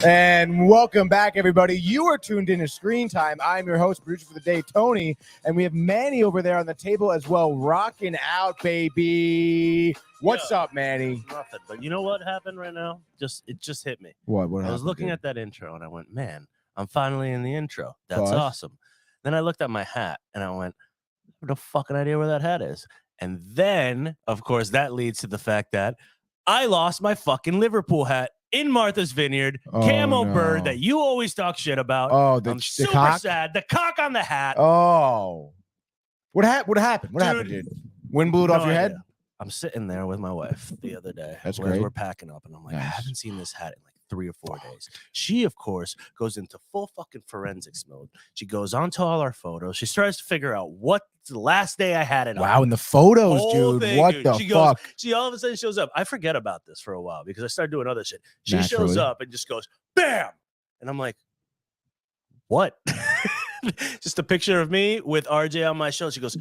And welcome back, everybody. You are tuned in to Screen Time. I'm your host, producer for the day, Tony, and we have Manny over there on the table as well, rocking out, baby. What's up, Manny? Nothing. But you know what happened right now? It just hit me. What I happened, was looking dude? at that intro and I went, man, I'm finally in the intro. That's Pause. awesome. Then I looked at my hat and I went, I have no fucking idea where that hat is. And then, of course, that leads to the fact that I lost my fucking Liverpool hat in Martha's Vineyard, camo bird that you always talk shit about. Oh, I'm the super cock? sad. The cock on the hat. Oh. What happened? What happened, dude? Wind blew it off your head? I'm sitting there with my wife the other day. That's great. We're packing up, and I'm like, Nice. I haven't seen this hat in like 3 or 4 days. She, of course, goes into full fucking forensics mode. She goes onto all our photos. She starts to figure out what's the last day I had it on. Wow, and the photos, Whole dude. thing, What dude. the She fuck? She all of a sudden shows up. I forget about this for a while because I started doing other shit. She Naturally. shows up and just goes, bam! And I'm like, what? Just a picture of me with RJ on my shoulder. She goes,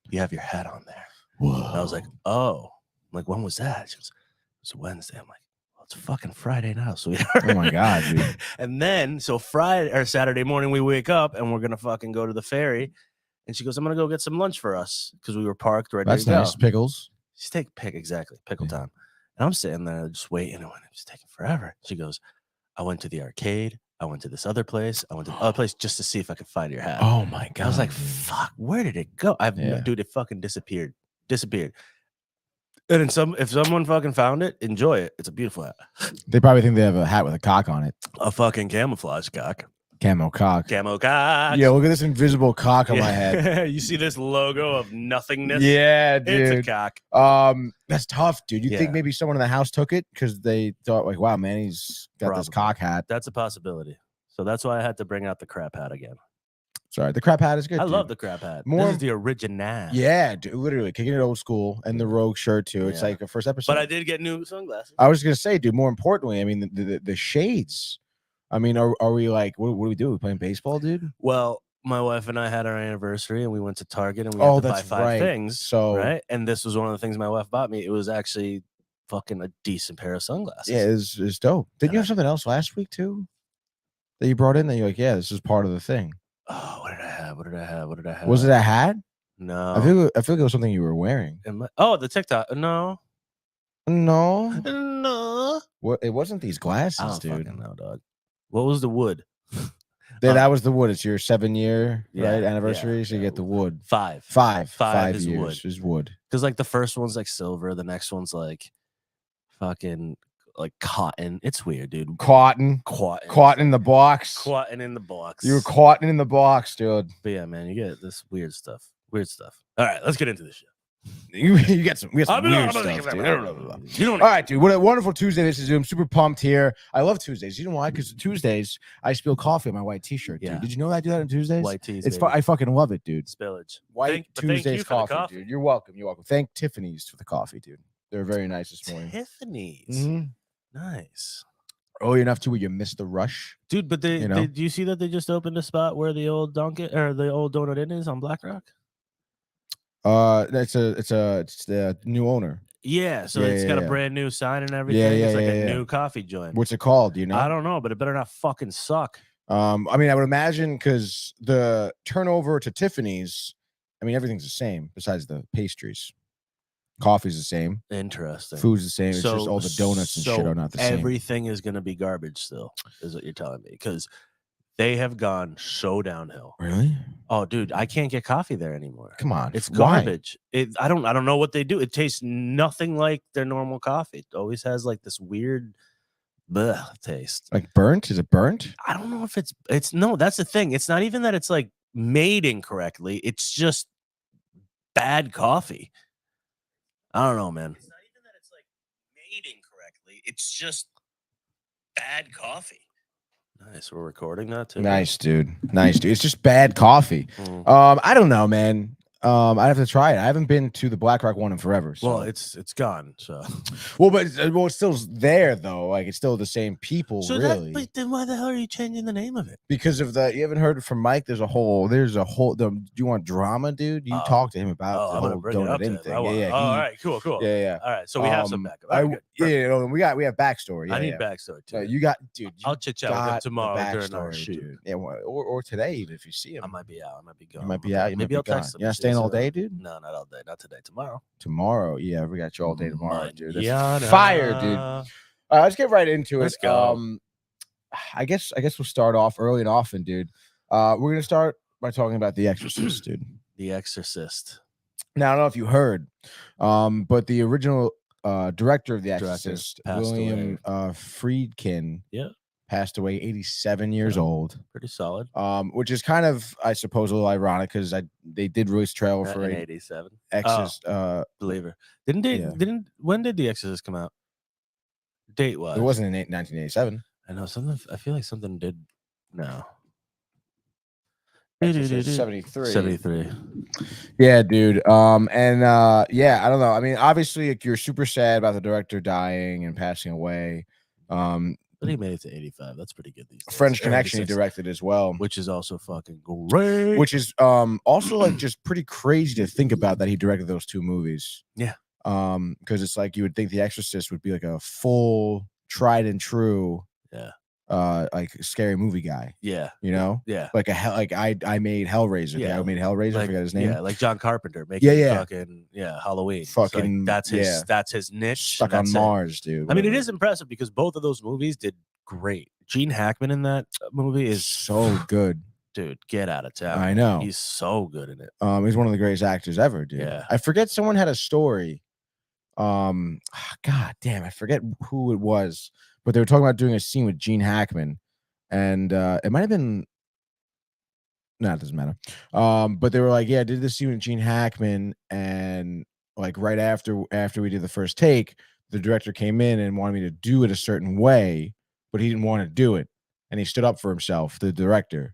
you have your hat on there. Whoa. And I was like, oh. I'm like, when was that? She goes, it was Wednesday. I'm like, well, it's fucking Friday now, sweetheart. Oh my God, dude. And then, so Friday or Saturday morning, we wake up and we're going to fucking go to the ferry. And she goes, I'm going to go get some lunch for us because we were parked ready That's to go. nice. Pickles. She's taking pickle time. And I'm sitting there just waiting. And it's taking forever. She goes, I went to the arcade. I went to this other place. I went to the other place just to see if I could find your hat. Oh my God. I was like, fuck, where did it go? Dude, it fucking disappeared. And then if someone fucking found it, enjoy it. It's a beautiful hat. They probably think they have a hat with a cock on it. A fucking camouflage cock. Camo cock. Camo cock. Yeah, look at this invisible cock on my head. You see this logo of nothingness? Yeah, dude. It's a cock. That's tough, dude. You think maybe someone in the house took it because they thought, like, wow, man, he's got this cock hat. That's a possibility. So that's why I had to bring out the crap hat again. Sorry, the crap hat is good. I love the crap hat. This is the original. Yeah, dude, literally kicking it old school, and the Rogue shirt too. It's like a first episode. But I did get new sunglasses. I was gonna say, dude. More importantly, I mean the shades. I mean, are we like what do we do? We playing baseball, dude? Well, my wife and I had our anniversary, and we went to Target, and we had to buy 5 things. So right, and this was one of the things my wife bought me. It was actually fucking a decent pair of sunglasses. Yeah, it's dope. Didn't you have something else last week too that you brought in? That you're like, yeah, this is part of the thing. Oh, what did I have? Was it a hat? No. I feel like it was something you were wearing. The TikTok. No. What? It wasn't these glasses, I don't dude. fucking know, dog. What was the wood? That was the wood. It's your 7-year Yeah, anniversary, so you get the wood. 5. 5 is years is wood. Because like the first one's like silver, the next one's like fucking like cotton. It's weird, dude. Cotton in the box. Cotton in the box. You were cotton in the box, dude. But yeah, man, you get this weird stuff. All right, let's get into this shit. We got some weird stuff, dude. You All right, dude. What a wonderful Tuesday this is. I'm super pumped here. I love Tuesdays. You know why? Because Tuesdays I spill coffee on my white t-shirt, dude. Yeah. Did you know that I do that on Tuesdays? White teas. It's I fucking love it, dude. Spillage. White Tuesdays thank you for the coffee, dude. You're welcome. Thank Tiffany's for the coffee, dude. They're very nice this morning. Tiffany's. Nice. Early enough to where you missed the rush, dude. But do you see that they just opened a spot where the old Dunkin' or the old Donut Inn is on Black Rock? It's the new owner. Yeah, so it's got a brand new sign and everything. It's like a new coffee joint. What's it called? Do you know? I don't know, but it better not fucking suck. I mean, I would imagine because the turnover to Tiffany's, I mean, everything's the same besides the pastries. Coffee's the same. Interesting. Food's the same. It's just all the donuts and shit are not the same. Everything is going to be garbage still, is what you're telling me. Because they have gone so downhill. Really? Oh, dude, I can't get coffee there anymore. Come on. It's garbage. I don't know what they do. It tastes nothing like their normal coffee. It always has like this weird taste. Like burnt? Is it burnt? I don't know if it's no, that's the thing. It's not even that it's like made incorrectly. It's just bad coffee. I don't know, man. It's not even that it's like made incorrectly. It's just bad coffee. Nice. We're recording that too. Nice, dude. It's just bad coffee. I don't know, man. I'd have to try it. I haven't been to the Black Rock one in forever. So. Well, it's gone. So, but it's still there though. Like it's still the same people, so really. but then why the hell are you changing the name of it? Because of the, you haven't heard from Mike. There's a whole. Do you want drama, dude? You talk to him about the whole donut in thing. Yeah. All right, cool. Yeah. All right, so we have some backup. All right, we have backstory. Yeah, I need backstory too. You got, dude. I'll chit chat with him tomorrow during our shoot. Dude. Yeah, or today, even if you see him. I might be out. I might be gone. You might be out. Maybe I'll text him. You're not staying all day, dude? No, not all day. Not today. Tomorrow. Tomorrow, yeah, we got you all day tomorrow, dude. That's fire, dude. Let's get right into it. Let's go. I guess we'll start off early and often, dude. We're gonna start by talking about The Exorcist, dude. The Exorcist. Now, I don't know if you heard, but the original director of The Exorcist, William Friedkin, passed away, 87 years old. Pretty solid. Which is kind of, I suppose, a little ironic because they did release a trailer for 87. Exorcist. Believer. When did The Exorcist come out? Date wise, it wasn't in 1987. I know something. I feel like something did. No. 73. Yeah, dude. Yeah, I don't know. I mean, obviously, like, you're super sad about the director dying and passing away. But he made it to 85. That's pretty good these days. French Connection he directed as well, which is also fucking great. Which is also like just pretty crazy to think about that he directed those two movies. Yeah. Because it's like you would think The Exorcist would be like a full, tried and true, like scary movie guy. Yeah. You know? Yeah. Like I made Hellraiser. Yeah. I made Hellraiser. I forgot his name. Yeah, like John Carpenter making fucking Halloween. Fucking like, that's his niche. Stuck on Mars, dude. I mean, it is impressive because both of those movies did great. Gene Hackman in that movie is so good. Dude, get out of town. I know. He's so good in it. He's one of the greatest actors ever, dude. Yeah. I forget, someone had a story. God damn, I forget who it was, but they were talking about doing a scene with Gene Hackman, and it might have been, no, it doesn't matter. But they were like, yeah, I did this scene with Gene Hackman, and like right after we did the first take, the director came in and wanted me to do it a certain way, but he didn't want to do it, and he stood up for himself, the director.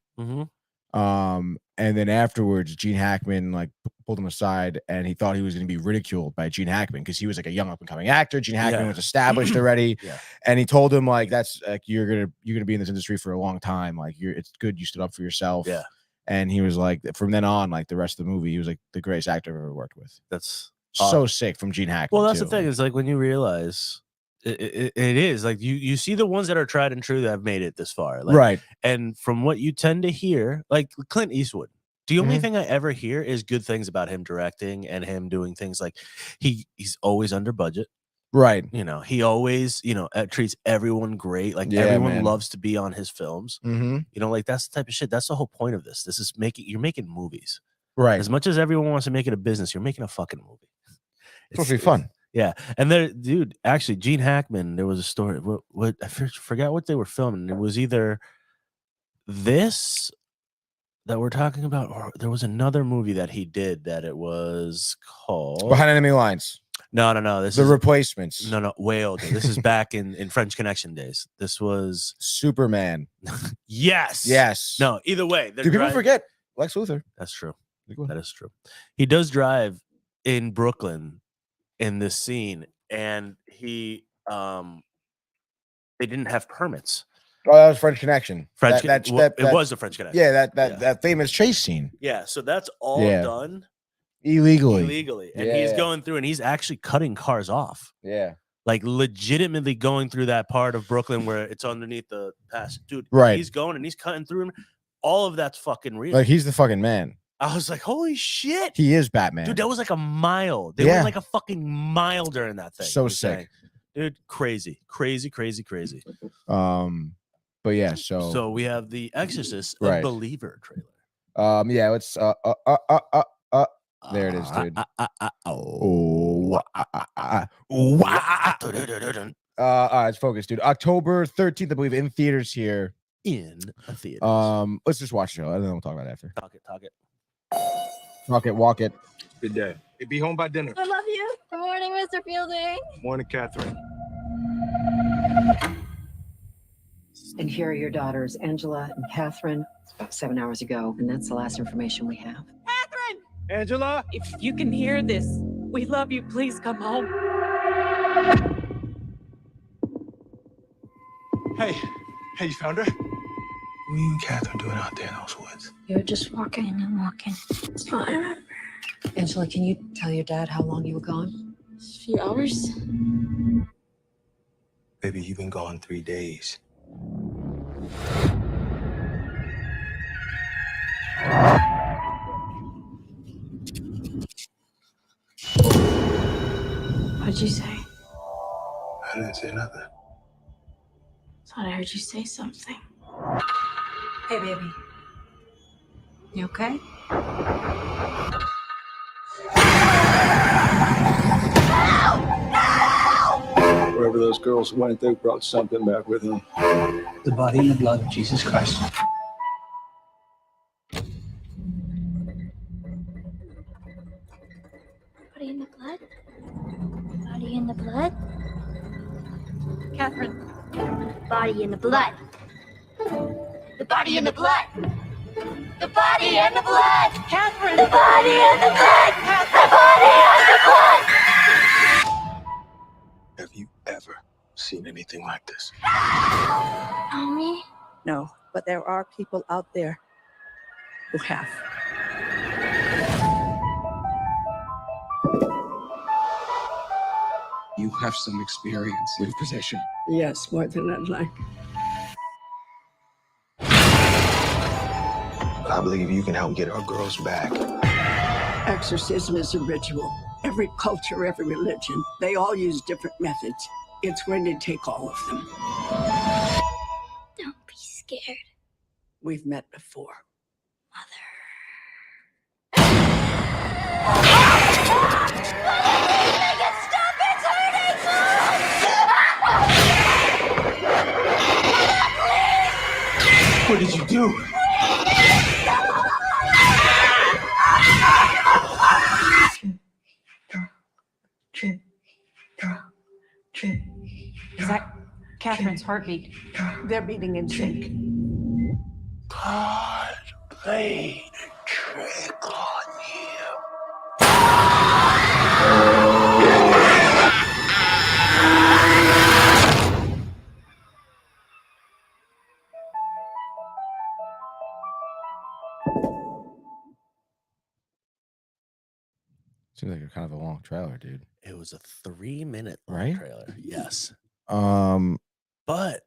And then afterwards, Gene Hackman like pulled him aside, and he thought he was going to be ridiculed by Gene Hackman because he was like a young up and coming actor. Gene Hackman was established already, and he told him like, that's like, you're gonna be in this industry for a long time. Like it's good you stood up for yourself. Yeah. And he was like, from then on, like the rest of the movie, he was like the greatest actor I've ever worked with. That's so sick from Gene Hackman. Well, that's the thing, is like when you realize it is like you see the ones that are tried and true that have made it this far, like, right? And from what you tend to hear, like Clint Eastwood, the only thing I ever hear is good things about him directing and him doing things. Like he's always under budget, right? You know, he always treats everyone great. Like everyone loves to be on his films. You know, like that's the type of shit. That's the whole point of this. This is you're making movies, right? As much as everyone wants to make it a business, you're making a fucking movie. It's supposed to be fun. Yeah, and there, dude. Actually, Gene Hackman. There was a story. What I forgot what they were filming. It was either this that we're talking about, or there was another movie that he did that it was called Behind Enemy Lines. No. This The is Replacements. No, way older. This is back in French Connection days. This was Superman. Yes. No. Either way, do people forget Lex Luthor? That's true. That is true. He does drive in Brooklyn in this scene, and they didn't have permits. Oh, that was French Connection. It was a French Connection. Yeah, that famous chase scene. Yeah, so that's all done illegally, and he's going through and he's actually cutting cars off. Yeah, like legitimately going through that part of Brooklyn where it's underneath the pass, dude. Right, he's going and he's cutting through him. All of that's fucking real. Like he's the fucking man. I was like, holy shit. He is Batman. Dude, that was like a mile. They went like a fucking mile during that thing. So sick. Dude, crazy. But yeah, so we have The Exorcist, a Believer trailer. Yeah, let's there it is, dude. It's focused, dude. October 13th, I believe, in theaters here. In a theater. Let's just watch the show. And then we'll talk about it after. Talk it. Walk it. Good day. You'll be home by dinner. I love you. Good morning, Mr. Fielding. Morning, Catherine. And here are your daughters, Angela and Catherine. It's about 7 hours ago, and that's the last information we have. Catherine! Angela? If you can hear this, we love you. Please come home. Hey, you found her? What are you and Catherine doing out there in those woods? You were just walking and walking. That's all I remember. Angela, can you tell your dad how long you were gone? A few hours. Baby, you've been gone 3 days. What'd you say? I didn't say nothing. Thought I heard you say something. Hey, baby. You okay? Wherever those girls went, they brought something back with them. The body and the blood of Jesus Christ. Body in the blood? Body in the blood? Catherine, Body in the blood. The body in the blood. The body and the blood. Catherine, The body and the blood. The body and the blood. Have you ever seen anything like this? Mommy? No, but there are people out there who have. You have some experience with possession. Yes, more than I'd like. I believe you can help get our girls back. Exorcism is a ritual. Every culture, every religion, they all use different methods. It's going to take all of them. Don't be scared, We've met before. Mother. What did you do? Is that Catherine's heartbeat? They're beating in sync. God played a trick on you. Seems like a kind of a long trailer, dude. It was a 3-minute long Right? trailer. Yes. Um, But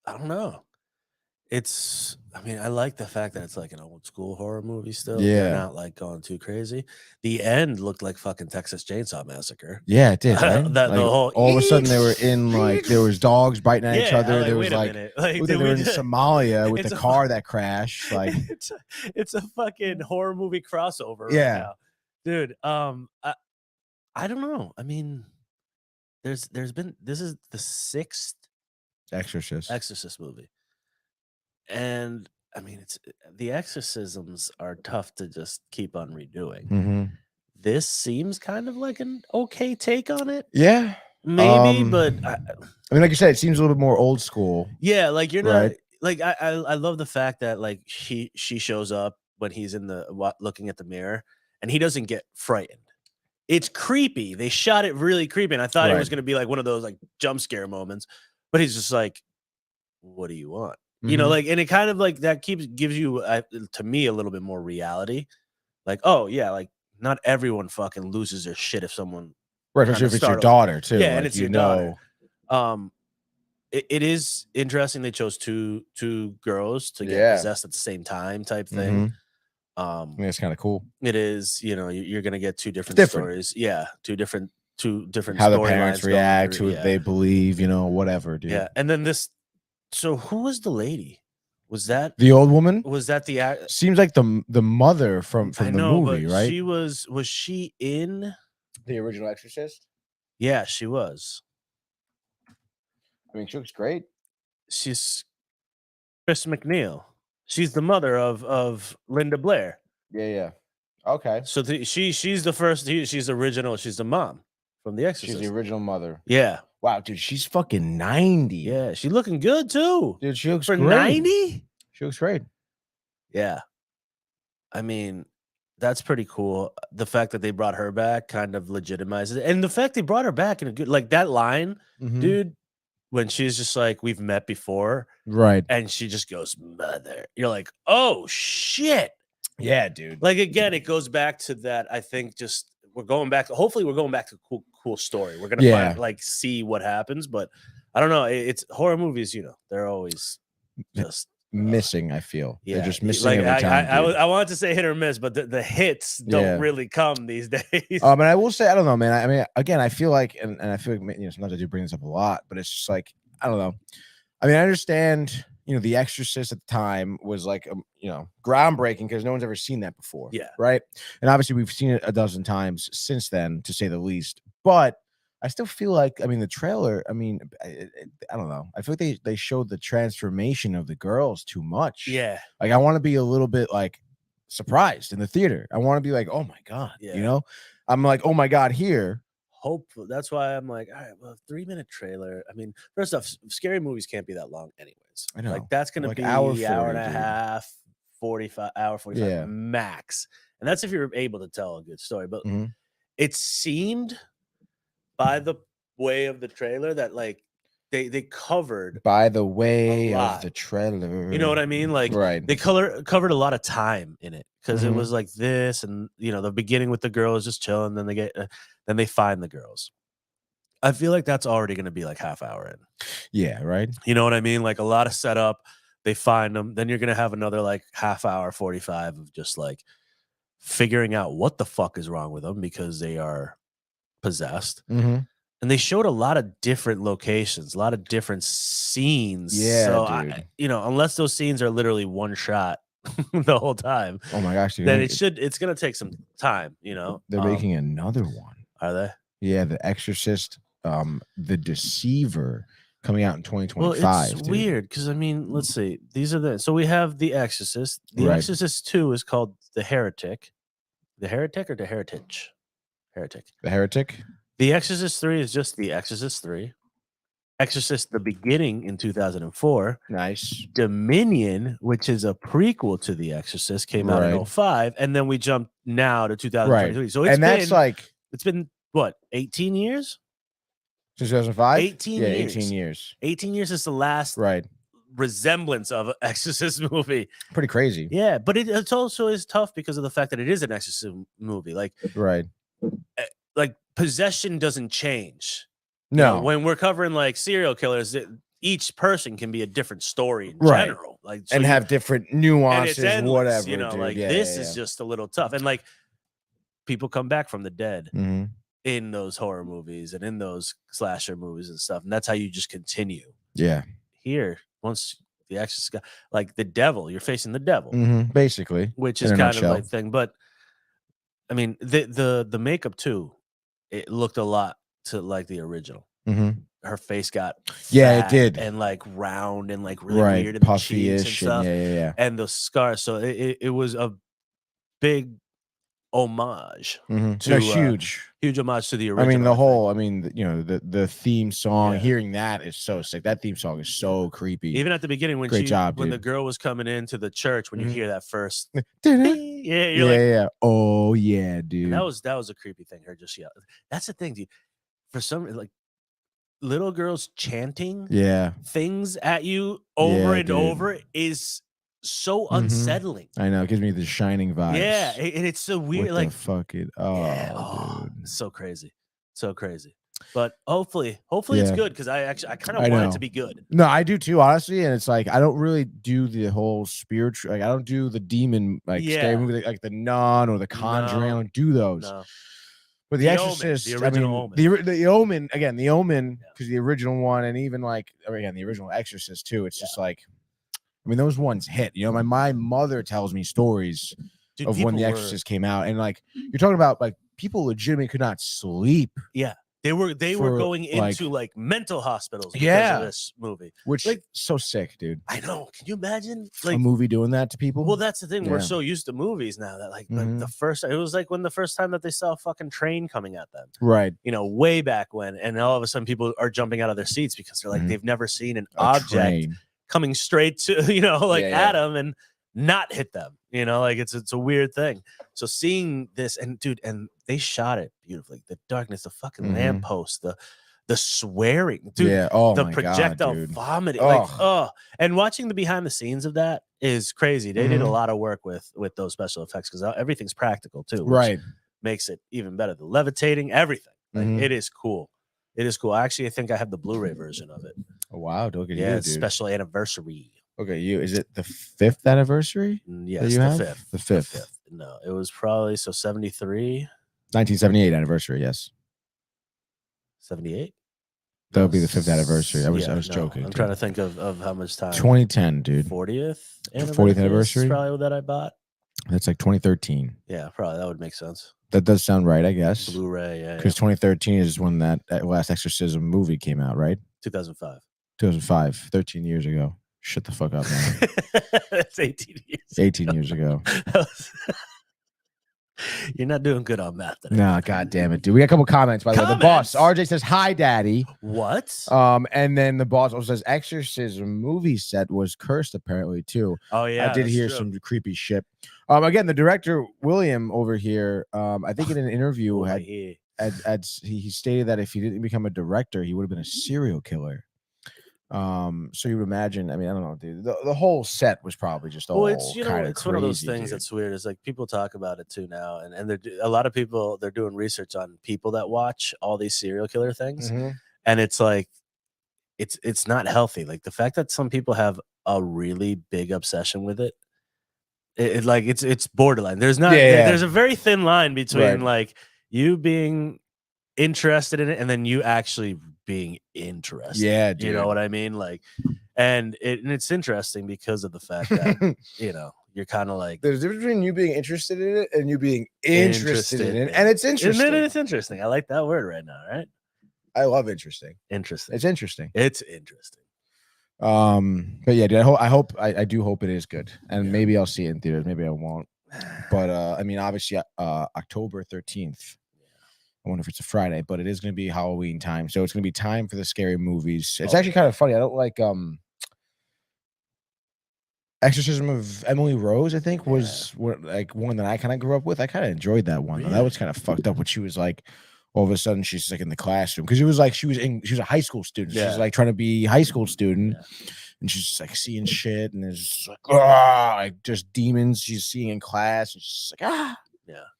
I don't know. I mean, I like the fact that it's like an old school horror movie still. Yeah. They're not like going too crazy. The end looked like fucking Texas Chainsaw Massacre. yeah, it did. Right? That- the Like, whole- all of a sudden they were in like there was dogs biting at each Yeah, other. There was wait a like minute. Like, looked did like they were we in just- Somalia with it's the a- car that crashed. Like it's a fucking horror movie crossover. Right Yeah. now. Dude. I don't know. I mean, there's been this is the 6th Exorcist. Exorcist movie, and I mean, it's the exorcisms are tough to just keep on redoing. Mm-hmm. This seems kind of like an okay take on it, Yeah. maybe, Um, but I mean, like you said, it seems a little bit more old school. yeah, like you're not Right. like I love the fact that like she shows up when he's in the looking at the mirror, and he doesn't get frightened. It's creepy. They shot it really creepy, and I thought it was Right. going to be like one of those like jump scare moments, but he's just like, "What do you want?" You know, Mhm. like, and it kind of like that gives you to me a little bit more reality. Like, oh yeah, like not everyone fucking loses their shit if someone Right, kinda especially if it's your startled. daughter too. Yeah, and like, it's you your daughter. know. It is interesting they chose two girls to get Yeah. possessed at the same time type thing. Mhm. I mean, it's kind of cool. It is, you know, you're gonna get two different different. stories. Yeah, two different How the parents storylines going react, through, who yeah. they believe, you know, whatever, dude. Yeah, and then this. So who was the lady? Was that The old woman the act? seems like the mother from I the know, movie, but right? she was she in? The original Exorcist. Yeah, she was. I mean, she looks great. She's Chris McNeil. She's the mother of Linda Blair. Yeah. Okay. So she's the first. She's the original. She's the mom from The Exorcist. She's the original mother. Yeah, Wow, dude, she's fucking 90. yeah. She looking good too. Dude, she looks For great. 90. She looks great. Yeah. I mean, That's pretty cool. The fact that they brought her back kind of legitimizes it. And the fact they brought her back in a good, like that line, Mhm. dude, when she's just like, we've met before, Right. and she just goes, mother. You're like, oh shit. Yeah, dude. Like, again, it goes back to that. I think just we're going back. Hopefully, we're going back to a cool story. We're going to Yeah. find, like, see what happens. But I don't know. It's horror movies, you know, they're always just Missing, I feel. yeah, They're just y- missing like every time. I wanted to say hit or miss, but the hits don't Yeah. really come these days. And I will say, I don't know, man. I mean, again, I feel like, and I feel like, you know, sometimes I do bring this up a lot, but it's just like, I don't know. I mean, I understand, you know, The Exorcist at the time was like, you know, groundbreaking because no one's ever seen that before. Yeah. Right. And obviously, we've seen it a dozen times since then, to say the least. But I still feel like, I mean, the trailer, I mean, I don't know. I feel like they showed the transformation of the girls too much. Yeah. Like, I want to be a little bit like surprised in the theater. I want to be like, oh my God, Yeah. you know, I'm like, oh my God, here. Hopeful. That's why I'm like, all right, well, 3-minute trailer. I mean, first off, scary movies can't be that long, anyways. I know. Like, that's gonna Like be hour hour 40, and a dude. half, 45 Yeah. max. And that's if you're able to tell a good story. But Mhm. it seemed by the way of the trailer that like they covered, By the way of lot. the trailer. you know what I mean? Like Right. they covered a lot of time in it because it Mhm. was like this, and you know, the beginning with the girls just chilling, then then they find the girls. I feel like that's already going to be like half hour in. Yeah, right. You know what I mean? Like a lot of setup. They find them. Then you're going to have another like half hour, 45 of just like figuring out what the fuck is wrong with them because they are possessed. Mm-hmm. And they showed a lot of different locations, a lot of different scenes. Yeah, so dude. you know, unless those scenes are literally one shot the whole time, Oh my gosh, dude. then it's going to take some time, you know. They're making another one. Are they? Yeah, The Exorcist, The Deceiver, coming out in 2025. Well, it's dude. weird because I mean, let's see. These are so we have The Exorcist. The Right. Exorcist 2 is called The Heretic. The Heretic or The Heritage? Heretic. The Heretic. The Exorcist 3 is just The Exorcist 3. Exorcist The Beginning in 2004. Nice. Dominion, which is a prequel to The Exorcist, came out in Right. 2005, and then we jump now to 2023. Right. So it's been what, 18 years? 2005? 18 yeah, years. 18 years. 18 years is the last Right. resemblance of an Exorcist movie. Pretty crazy. Yeah, but it also is tough because of the fact that it is an Exorcist movie. Like possession doesn't change. No. You know, when we're covering like serial killers, each person can be a different story in Right. general. Like so and have different nuances, and it's endless, whatever. you know, dude. like Yeah, this yeah, is just a little tough. And like people come back from the dead Mm-hmm. in those horror movies and in those slasher movies and stuff. And that's how you just continue. Yeah. Here, once the Exorcist got like the devil, you're facing the devil. Mm-hmm. Basically. Which in is a kind nutshell. of like thing. But I mean, the makeup too, it looked a lot to like the original. Mm-hmm. Her face got Yeah, it fat did. and like round and like really Right. weird in the cheeks and Puffy-ish. stuff. Yeah. And the scars. So it was a big homage. Mm-hmm. To, Huge homage to the original. I mean, the think. whole, you know, the theme song, Yeah. hearing that is so sick. That theme song is so creepy. Even at the beginning when Great job, when the dude. girl was coming into the church, when you Mhm. hear that first, yeah, you're like, yeah. Oh yeah, and dude. that was a creepy thing. Her just yell. That's the thing, dude. For some like little girls chanting Yeah, things at you over and dude. over is so Mhm. unsettling. I know. It gives me the Shining vibes. Yeah, and it's so weird. With Like the fucking dude. it's so crazy, so crazy. But hopefully it's Yeah. good because I kind I of want it know. to be good. No, I do too, honestly. And it's like I don't really do the whole spiritual. Like I don't do the demon scary Yeah. movie like the Nun or the Conjuring. I No. don't do those. No, But the The Omen, Exorcist, the original Omen. the Omen again, the Omen because the original one, and even the original Exorcist too. It's just like, I mean, those ones hit. You know, my mother tells me stories dude, of when the people were- Exorcist came out, and like you're talking about, like people legitimately could not sleep, They were for, going like- into like mental hospitals because Yeah. of this movie. which Like- so sick, dude. I know. Can you imagine? A Like, movie doing that to people. well, that's the thing. We're Yeah. so used to movies now that like the Mhm. first it was like when the first time that they saw a fucking train coming at them. right? You know, way back when, and all of a sudden people are jumping out of their seats because they're like Mhm. they've never seen an A object train. coming straight to like Yeah, yeah. at them, and not hit them. You know, like it's a weird thing. So seeing this, and dude, and they shot it beautifully. The darkness, the fucking lamppost, the swearing, dude. Yeah. Oh the my projectile God, dude. vomiting, Ugh. and watching the behind the scenes of that is crazy. They did a Mhm. lot of work with those special effects because everything's practical too, which Right. makes it even better. The levitating, everything, like Mhm. it is cool. It is cool. Actually, I think I have the Blu-ray version of it. Oh, wow. Look at Yeah, you, it's dude. special anniversary. Look at you. Is it the 5th anniversary? Yes, you the have? fifth. The 5th. No, it was probably 73, 1978 anniversary. Yes. 78. That would be the 5th anniversary. I was joking. I'm dude. trying to think of how much time. 2010, dude. 40th anniversary? 40th anniversary? is probably what that I bought. That's like 2013. Yeah, probably that would make sense. That does sound right, I guess. Blu-ray, yeah. Because 2013 is when that last Exorcism movie came out, right? 2005. 2005, 13 years ago. Shut the fuck up, man. That's 18 years. 18 years ago. You're not doing good on math today. No, god damn it, dude. We got a couple comments, by the way. The boss, RJ says, "Hi, Daddy." What? And then the boss also says, "Exorcism movie set was cursed, apparently, too." Oh, yeah. I did hear some creepy shit. Again, the director, William, over here, I think in an interview he stated that if he didn't become a director, he would have been a serial killer. So you would imagine, I mean, I don't know, dude. The whole set was probably just all it's kind of it's crazy, one of those things dude. that's weird. It's like people talk about it too now, and a lot of people, they're doing research on people that watch all these serial killer things, and it's like it's not healthy. Like the fact that some people have a really big obsession with it, it's borderline. There's not there's a very thin line between like you being interested in it and then you actually being interested. Yeah, dude. You know what I mean? Like, and it's interesting because of the fact that you're kind of like, there's a difference between you being interested in it and you being interested in it, and it's interesting. And it's interesting. I like that word right now, right? I love interesting. Interesting. It's interesting. It's interesting. But yeah, dude, I do hope it is good, and maybe I'll see it in theaters. Maybe I won't. But I mean, obviously, October 13th. I wonder if it's a Friday, but it is going to be Halloween time, so it's going to be time for the scary movies. It's actually kind of funny. I don't like Exorcism of Emily Rose, I think, was like one that I kind of grew up with. I kind of enjoyed that one. Though. That was kind of fucked up when she was like, all of a sudden she's like in the classroom, because it was like she was a high school student. She's like trying to be a high school student, and she's just like seeing shit, and there's just like just demons she's seeing in class, and she's like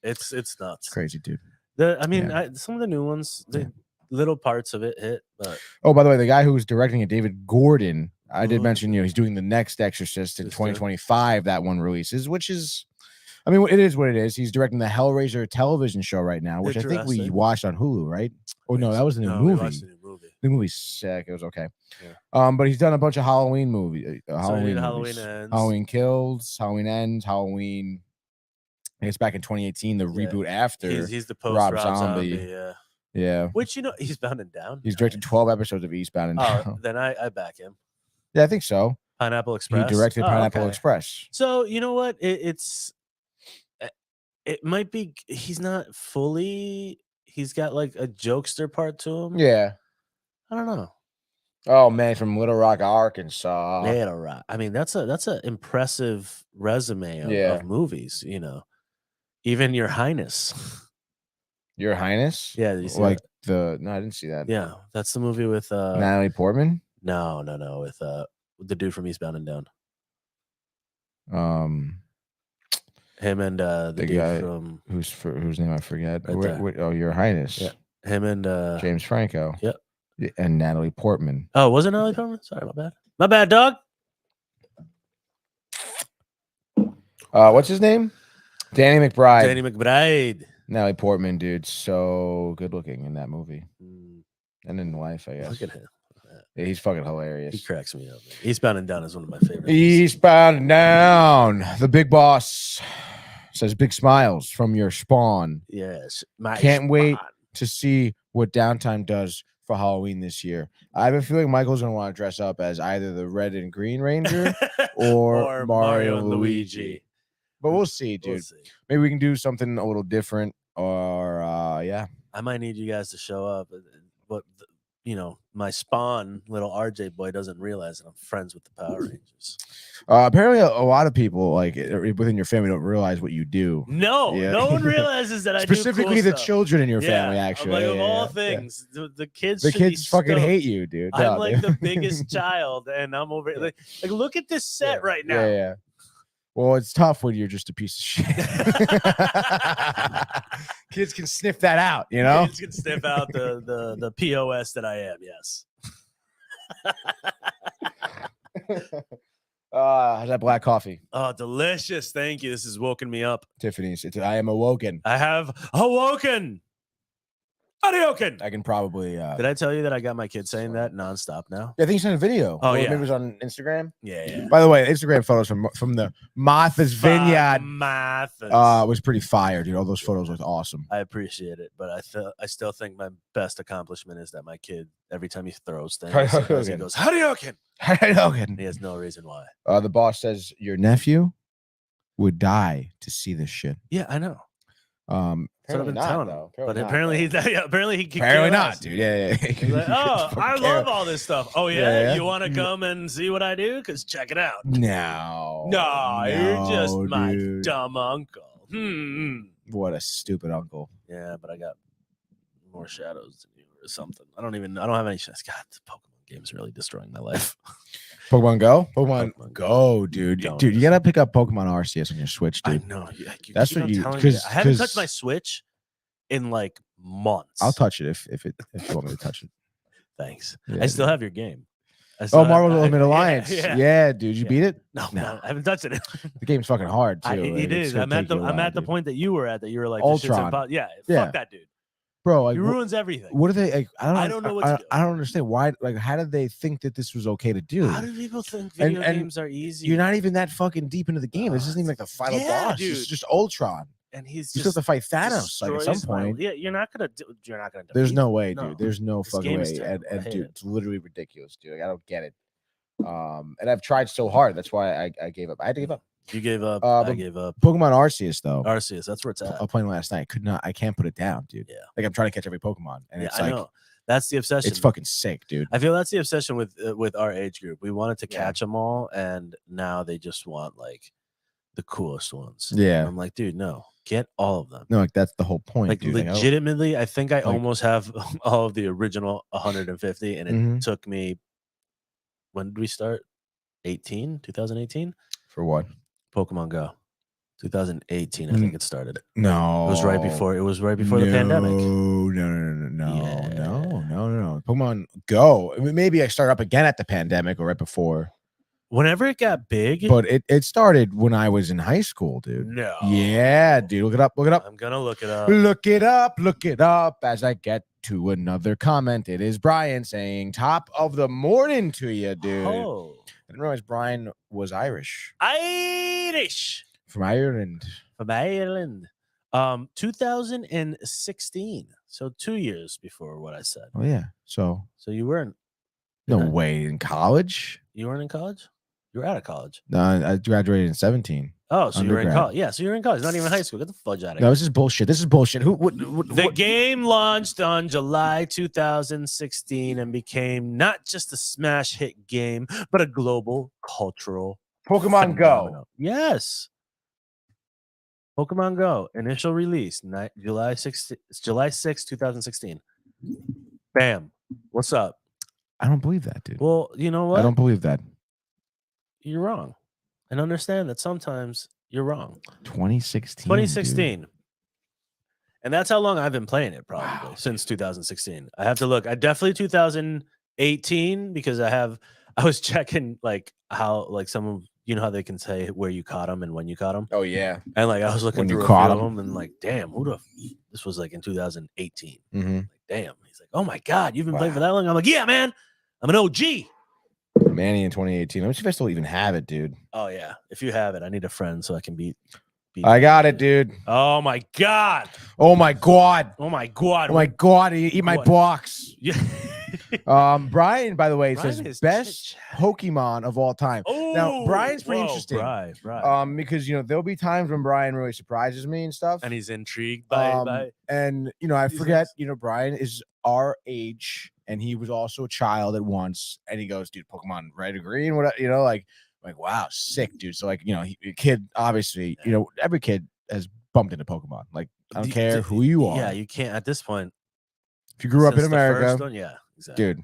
it's nuts. It's crazy, dude. Some of the new ones, the little parts of it hit, but oh, by the way, the guy who's directing it, David Gordon, I did mention, he's doing the next Exorcist in 2025. That one releases, which is, I mean, it is what it is. He's directing the Hellraiser television show right now, which I think we watched on Hulu, right? Oh no, that was the new movie. We watched the new movie. The movie's sick. It was okay. But he's done a bunch of Halloween movies. Halloween Kills, Halloween Ends, Halloween. I guess back in 2018, the reboot after he's the post Rob Zombie. Yeah. Which He's Bound and Down. He's directed 12 episodes of Eastbound and Down. Then I back him. Yeah, I think so. Pineapple Express. He directed Pineapple Express. So you know what? It might be. He's not fully. He's got like a jokester part to him. Yeah. I don't know. Oh man, from Little Rock, Arkansas. Little Rock. I mean, that's an impressive resume of movies. Even Your Highness. Your Highness? Yeah, did you see like that? No, I didn't see that. Yeah, that's the movie with Natalie Portman. No, with the dude from Eastbound and Down. Him and the dude guy from whose name I forget. Right Your Highness. Yeah, him and James Franco. Yep. And Natalie Portman. Oh, was it Natalie Portman? Sorry, my bad, dog. What's his name? Danny McBride. Natalie Portman, dude, so good looking in that movie. And in life, I guess. Look at him. Yeah, he's fucking hilarious. He cracks me up. Man. Eastbound and Down is one of my favorites. Eastbound and Down. The big boss says big smiles from your spawn. Yes. Can't wait to see what Downtime does for Halloween this year. I have a feeling Michael's going to want to dress up as either the Red and Green Ranger or Mario and Luigi. But we'll see, dude. We'll see. Maybe we can do something a little different, or I might need you guys to show up. But my Spawn little RJ boy doesn't realize that I'm friends with the Power Rangers. Apparently, a lot of people like within your family don't realize what you do. No, Yeah. no one realizes that I do Specifically cool the stuff. children in your family. I'm Actually, like, Yeah, of yeah, all yeah. things, the kids The should be kids fucking stoked. hate you, dude. I'm No, like dude. the biggest child, and I'm over like look at this set right now. Yeah, yeah. Well, it's tough when you're just a piece of shit. Kids can sniff that out, you know. Kids can sniff out the POS that I am. Yes. How's that black coffee? Oh, delicious! Thank you. This has woken me up. Tiffany's. I am awoken. I have awoken. Hadouken. I can probably. Did I tell you that I got my kid saying that nonstop now? I think you sent a video. Oh, Or yeah. maybe it was on Instagram. Yeah. By the way, Instagram photos from the Martha's Vineyard Martha's. was pretty fire, dude. All those photos looked awesome. I appreciate it, but I still think my best accomplishment is that my kid, every time he throws things, he goes, Hadouken. He has no reason why. The boss says your nephew would die to see this shit. Yeah, I know. That's what I've been telling him. But apparently he can Apparently care not, less. dude. Yeah. He's like, oh, I love all this stuff. Oh yeah, Yeah. You want to come and see what I do? Because check it out. No, You're just my dude. dumb uncle. What a stupid uncle. Yeah, but I got more shadows than you or something. I don't have any shadows. God, the Pokemon game's really destroying my life. Pokemon Go? Pokemon Go, Go, dude. Dude, you gotta pick up Pokemon Arceus on your Switch, dude. I know. That's keep what on you telling me because that. I haven't touched my Switch in like months. I'll touch it if you want me to touch it. Thanks. Yeah, I still have your game. Oh, Marvel Ultimate Alliance. Yeah, dude. You beat it? No, I haven't touched it. The game's fucking hard too. It is. I'm at the point that you were at. That you were like, Ultron. Fuck that dude. Bro, like, He ruins everything. What are they? Like, I don't know what to do. I don't understand why. Like, how did they think that this was okay to do? How do people think video games are easy? You're not even that fucking deep into the game. This isn't even like the final boss. dude. It's just Ultron. And he's You just still have to fight Thanos like at some point. Yeah, you're not gonna. There's no way, No. dude. There's no This fucking game is way. terrible. I And hate dude, it. it's literally ridiculous, dude. Like, I don't get it. And I've tried so hard. That's why I gave up. I had to give up. You gave up. But I gave up. Pokemon Arceus though. Arceus, that's where it's at. I was playing last night. I can't put it down, dude. Yeah. Like I'm trying to catch every Pokemon, and it's I like know. That's the obsession. it's fucking sick, dude. I feel that's the obsession with our age group. We wanted to catch them all, and now they just want like the coolest ones. Yeah. And I'm like, dude, no, get all of them. No, like that's the whole point. Like dude. Like, I don't- legitimately, I think I almost have all of the original 150, and it Mhm. took me. When did we start? 2018. for what? Pokemon Go. 2018, I think it started. No, It was right before. It was right before the pandemic. No. Pokemon Go. I mean, maybe I started up again at the pandemic or right before. Whenever it got big, But it started when I was in high school, dude. no. Yeah, dude. Look it up. Look it up. I'm gonna look it up. Look it up. Look it up. As I get to another comment, it is Brian saying top of the morning to you, dude. Oh, I didn't realize Brian was Irish. Irish From Ireland. from Ireland. 2016. So 2 years before what I said. Oh yeah. So So you weren't. no I? way in college. You weren't in college. You were out of college. No, I graduated in 17. Oh, so you were in Undergrad. college. Yeah, so you were in college. Not even high school. Get the fudge out of No, here. this is bullshit. This is bullshit. What The game launched on July 2016 and became not just a smash hit game, but a global cultural Pokemon phenomenon. Yes. Pokemon Go initial release July 6, 2016. Bam. What's up? I don't believe that, dude. Well, you know what? I don't believe that. You're wrong. And understand that sometimes you're wrong. 2016. 2016. And that's how long I've been playing it, probably since 2016. I have to look. I definitely 2018 because I was checking like how like some of how they can say where you caught them and when you caught them. Oh yeah. And like I was looking When you through a caught few of 'em. them and like, damn, this was like in 2018. Mm-hmm. Like, damn. He's like, oh my God, you've been playing for that long? I'm like, yeah, man. I'm an OG. Manny in 2018. Let me see if I still even have it, dude. Oh yeah. If you have it, I need a friend so I can beat. I got it, dude. Oh my God. Oh my god. Oh my God. Oh my god. You eat my What? box. Yeah. Brian, by the way, Brian says is best chit-chat. Pokemon of all time. Now, Brian's pretty interesting. Right. Because there'll be times when Brian really surprises me and stuff. And he's intrigued by and I forget, Brian is our age and he was also a child at once. And he goes, dude, Pokemon Red or Green, what, like wow, sick, dude. So like, a kid, obviously, every kid has bumped into Pokemon. Like, I don't care who you are. Yeah, you can't at this point. If you grew up in Since the America, first one, yeah, exactly. dude.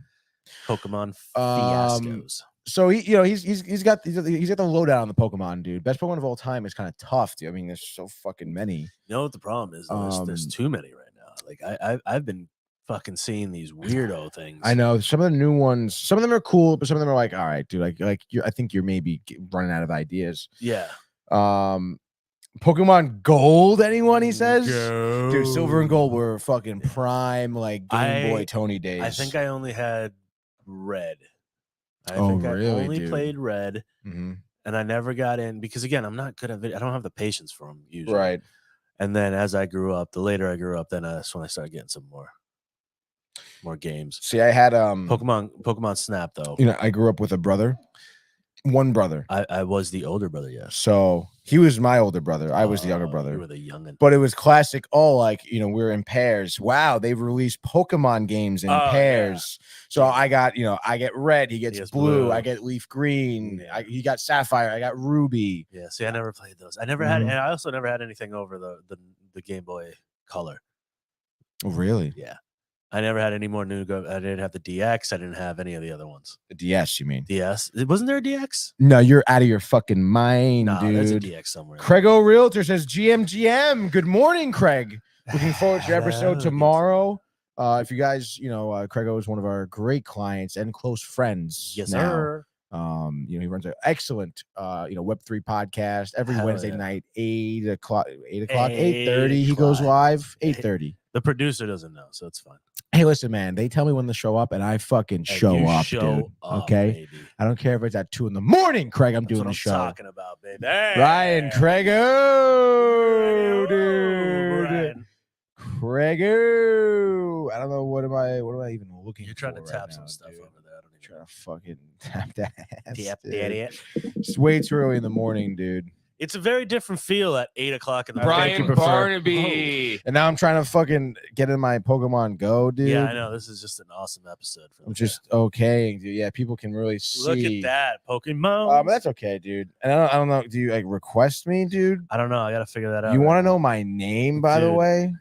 Pokemon fiascos. So he's got the lowdown on the Pokemon, dude. Best Pokemon of all time is kind of tough, dude. I mean, there's so fucking many. You know what the problem is? There's too many right now. Like I've been fucking seeing these weirdo things. I know some of the new ones. Some of them are cool, but some of them are like, all right, dude. Like I think you're maybe running out of ideas. Yeah. Pokemon Gold, anyone? He says, Go. dude. Silver and Gold were fucking prime, like Game Boy Tony days. I think I only had Red. I really, only dude? Played Red, and I never got in because again, I'm not good at video. I don't have the patience for them usually. Right. And then as I grew up, the later I grew up, then that's when I started getting some more games. See, I had Pokemon Snap though. I grew up with one brother. I was the older brother, yes. So he was my older brother. I was the younger brother. You were the youngin'. But it was classic. Oh, like, we're in pairs. Wow, they've released Pokemon games in pairs. Yeah. So I got, I get red. He gets blue. I get leaf green. Yeah. He got sapphire. I got ruby. Yeah. See, I never played those. I never had, and I also never had anything over the Game Boy Color. Oh, really? Yeah. I never had any more I didn't have the DX. I didn't have any of the other ones. The DS, you mean? DS. Wasn't there a DX? No, you're out of your fucking mind, dude. There's a DX somewhere. Craig O Realtor says GM. Good morning, Craig. Looking forward to your episode tomorrow. If you guys, Craig O is one of our great clients and close friends. Yes, now. sir. He runs an excellent Web3 podcast every Wednesday night, 8 o'clock, 8:30. He goes live 8:30. The producer doesn't know, so it's fine. Hey, listen, man, they tell me when to show up, and I fucking show up, dude. Okay, baby. I don't care if it's at 2 a.m, Craig. I'm doing the show. Talking about, baby. Hey. Ryan, Craigo, dude. Ryan. Craigo. I don't know what am I even looking. You're trying to tap right some now, stuff dude. over there. I don't even Trying to fucking tap that ass. Tap dude. that ass. It's way too early in the morning, dude. It's a very different feel at 8 o'clock in the Brian Barnaby. And now I'm trying to fucking get in my Pokemon Go, dude. Yeah, I know. This is just an awesome episode. I'm just okay, dude. Yeah, people can really see. Look at that, Pokemon. But that's okay, dude. And I don't know. Do you like request me, dude? I don't know. I gotta figure that out. You want to know my name, by the way?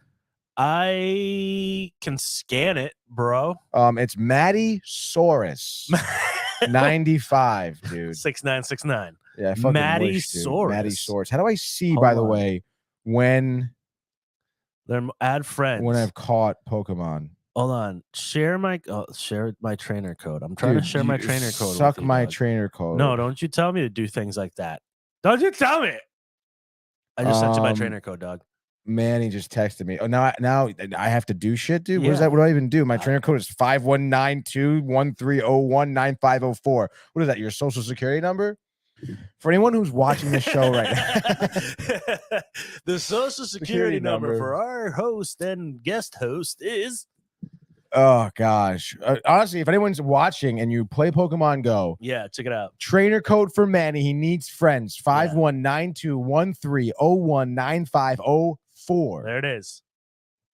I can scan it, bro. It's Matty Saurus. 95, dude. 6969. Yeah, I fucking Matty wish, dude. Saurus. Matty Saurus. How do I see, by the way, when they're add friends? When I've caught Pokemon. Hold on. Share my trainer code. I'm trying to share my trainer code. Suck my trainer code. No, don't you tell me to do things like that. Don't you tell me. I just sent you my trainer code, dog. Manny just texted me. Oh, now I have to do shit, dude. Yeah. What is that? What do I even do? My trainer code is 519213019504. What is that? Your social security number? For anyone who's watching the show right now. The social security number for our host and guest host is. Oh gosh. Honestly, if anyone's watching and you play Pokemon Go, yeah, check it out. Trainer code for Manny. He needs friends. 519213019504. There it is.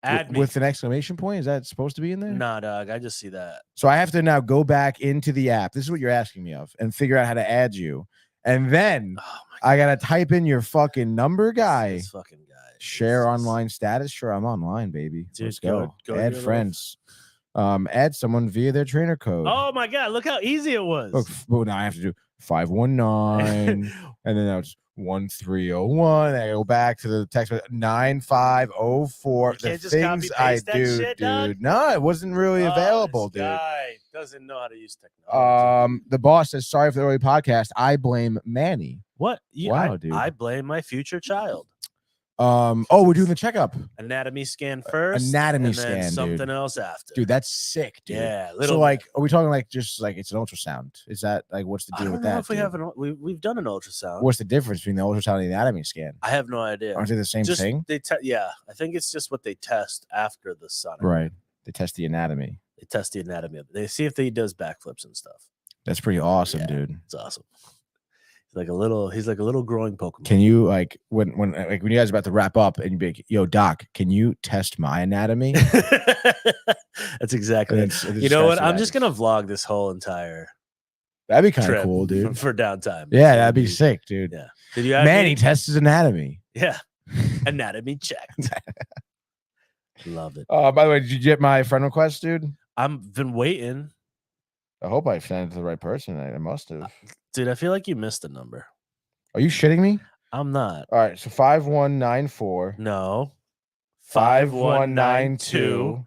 Add me with an exclamation point. Is that supposed to be in there? Nah, dog. I just see that. So I have to now go back into the app. This is what you're asking me of, and figure out how to add you. And then I gotta type in your fucking number, guy. This fucking guy. Share online status. Sure, I'm online, baby. Dude, let's go. go Add friends. Add someone via their trainer code. Oh my god! Look how easy it was. Look, well, now I have to do 519, and then now it's 1301. I go back to the text 9504. The things I do, shit, dude. Dog? No, it wasn't really available, this dude. Guy doesn't know how to use technology. The boss says, sorry for the early podcast. I blame Manny. What? Wow, dude. I blame my future child. We're doing the checkup. Anatomy scan first. Anatomy and then scan, something dude. else after. Dude, that's sick, dude. Yeah. So, like, are we talking like just like it's an ultrasound? Is that like what's the deal with that? If we have we've done an ultrasound. What's the difference between the ultrasound and the anatomy scan? I have no idea. Aren't they the same thing? Yeah, I think it's just what they test after the sonogram. Right. They test the anatomy. They test the anatomy. They see if he does backflips and stuff. That's pretty awesome, dude. It's awesome. He's like a little growing Pokemon. Can you like when you guys are about to wrap up and you be like, yo, doc, can you test my anatomy? That's That's exactly And it. it You know what? starts I'm just with gonna vlog this whole entire that'd be kind of trip cool, dude. for downtime. Yeah, It's that'd be gonna sick, dude. Yeah. Did you add Manny me? tests his anatomy. Yeah. Anatomy checked. Love it. By the way, did you get my friend request, dude? I've been waiting. I hope I sent it to the right person. I must have. Dude, I feel like you missed a number. Are you shitting me? I'm not. All right, so 5194. No. 5192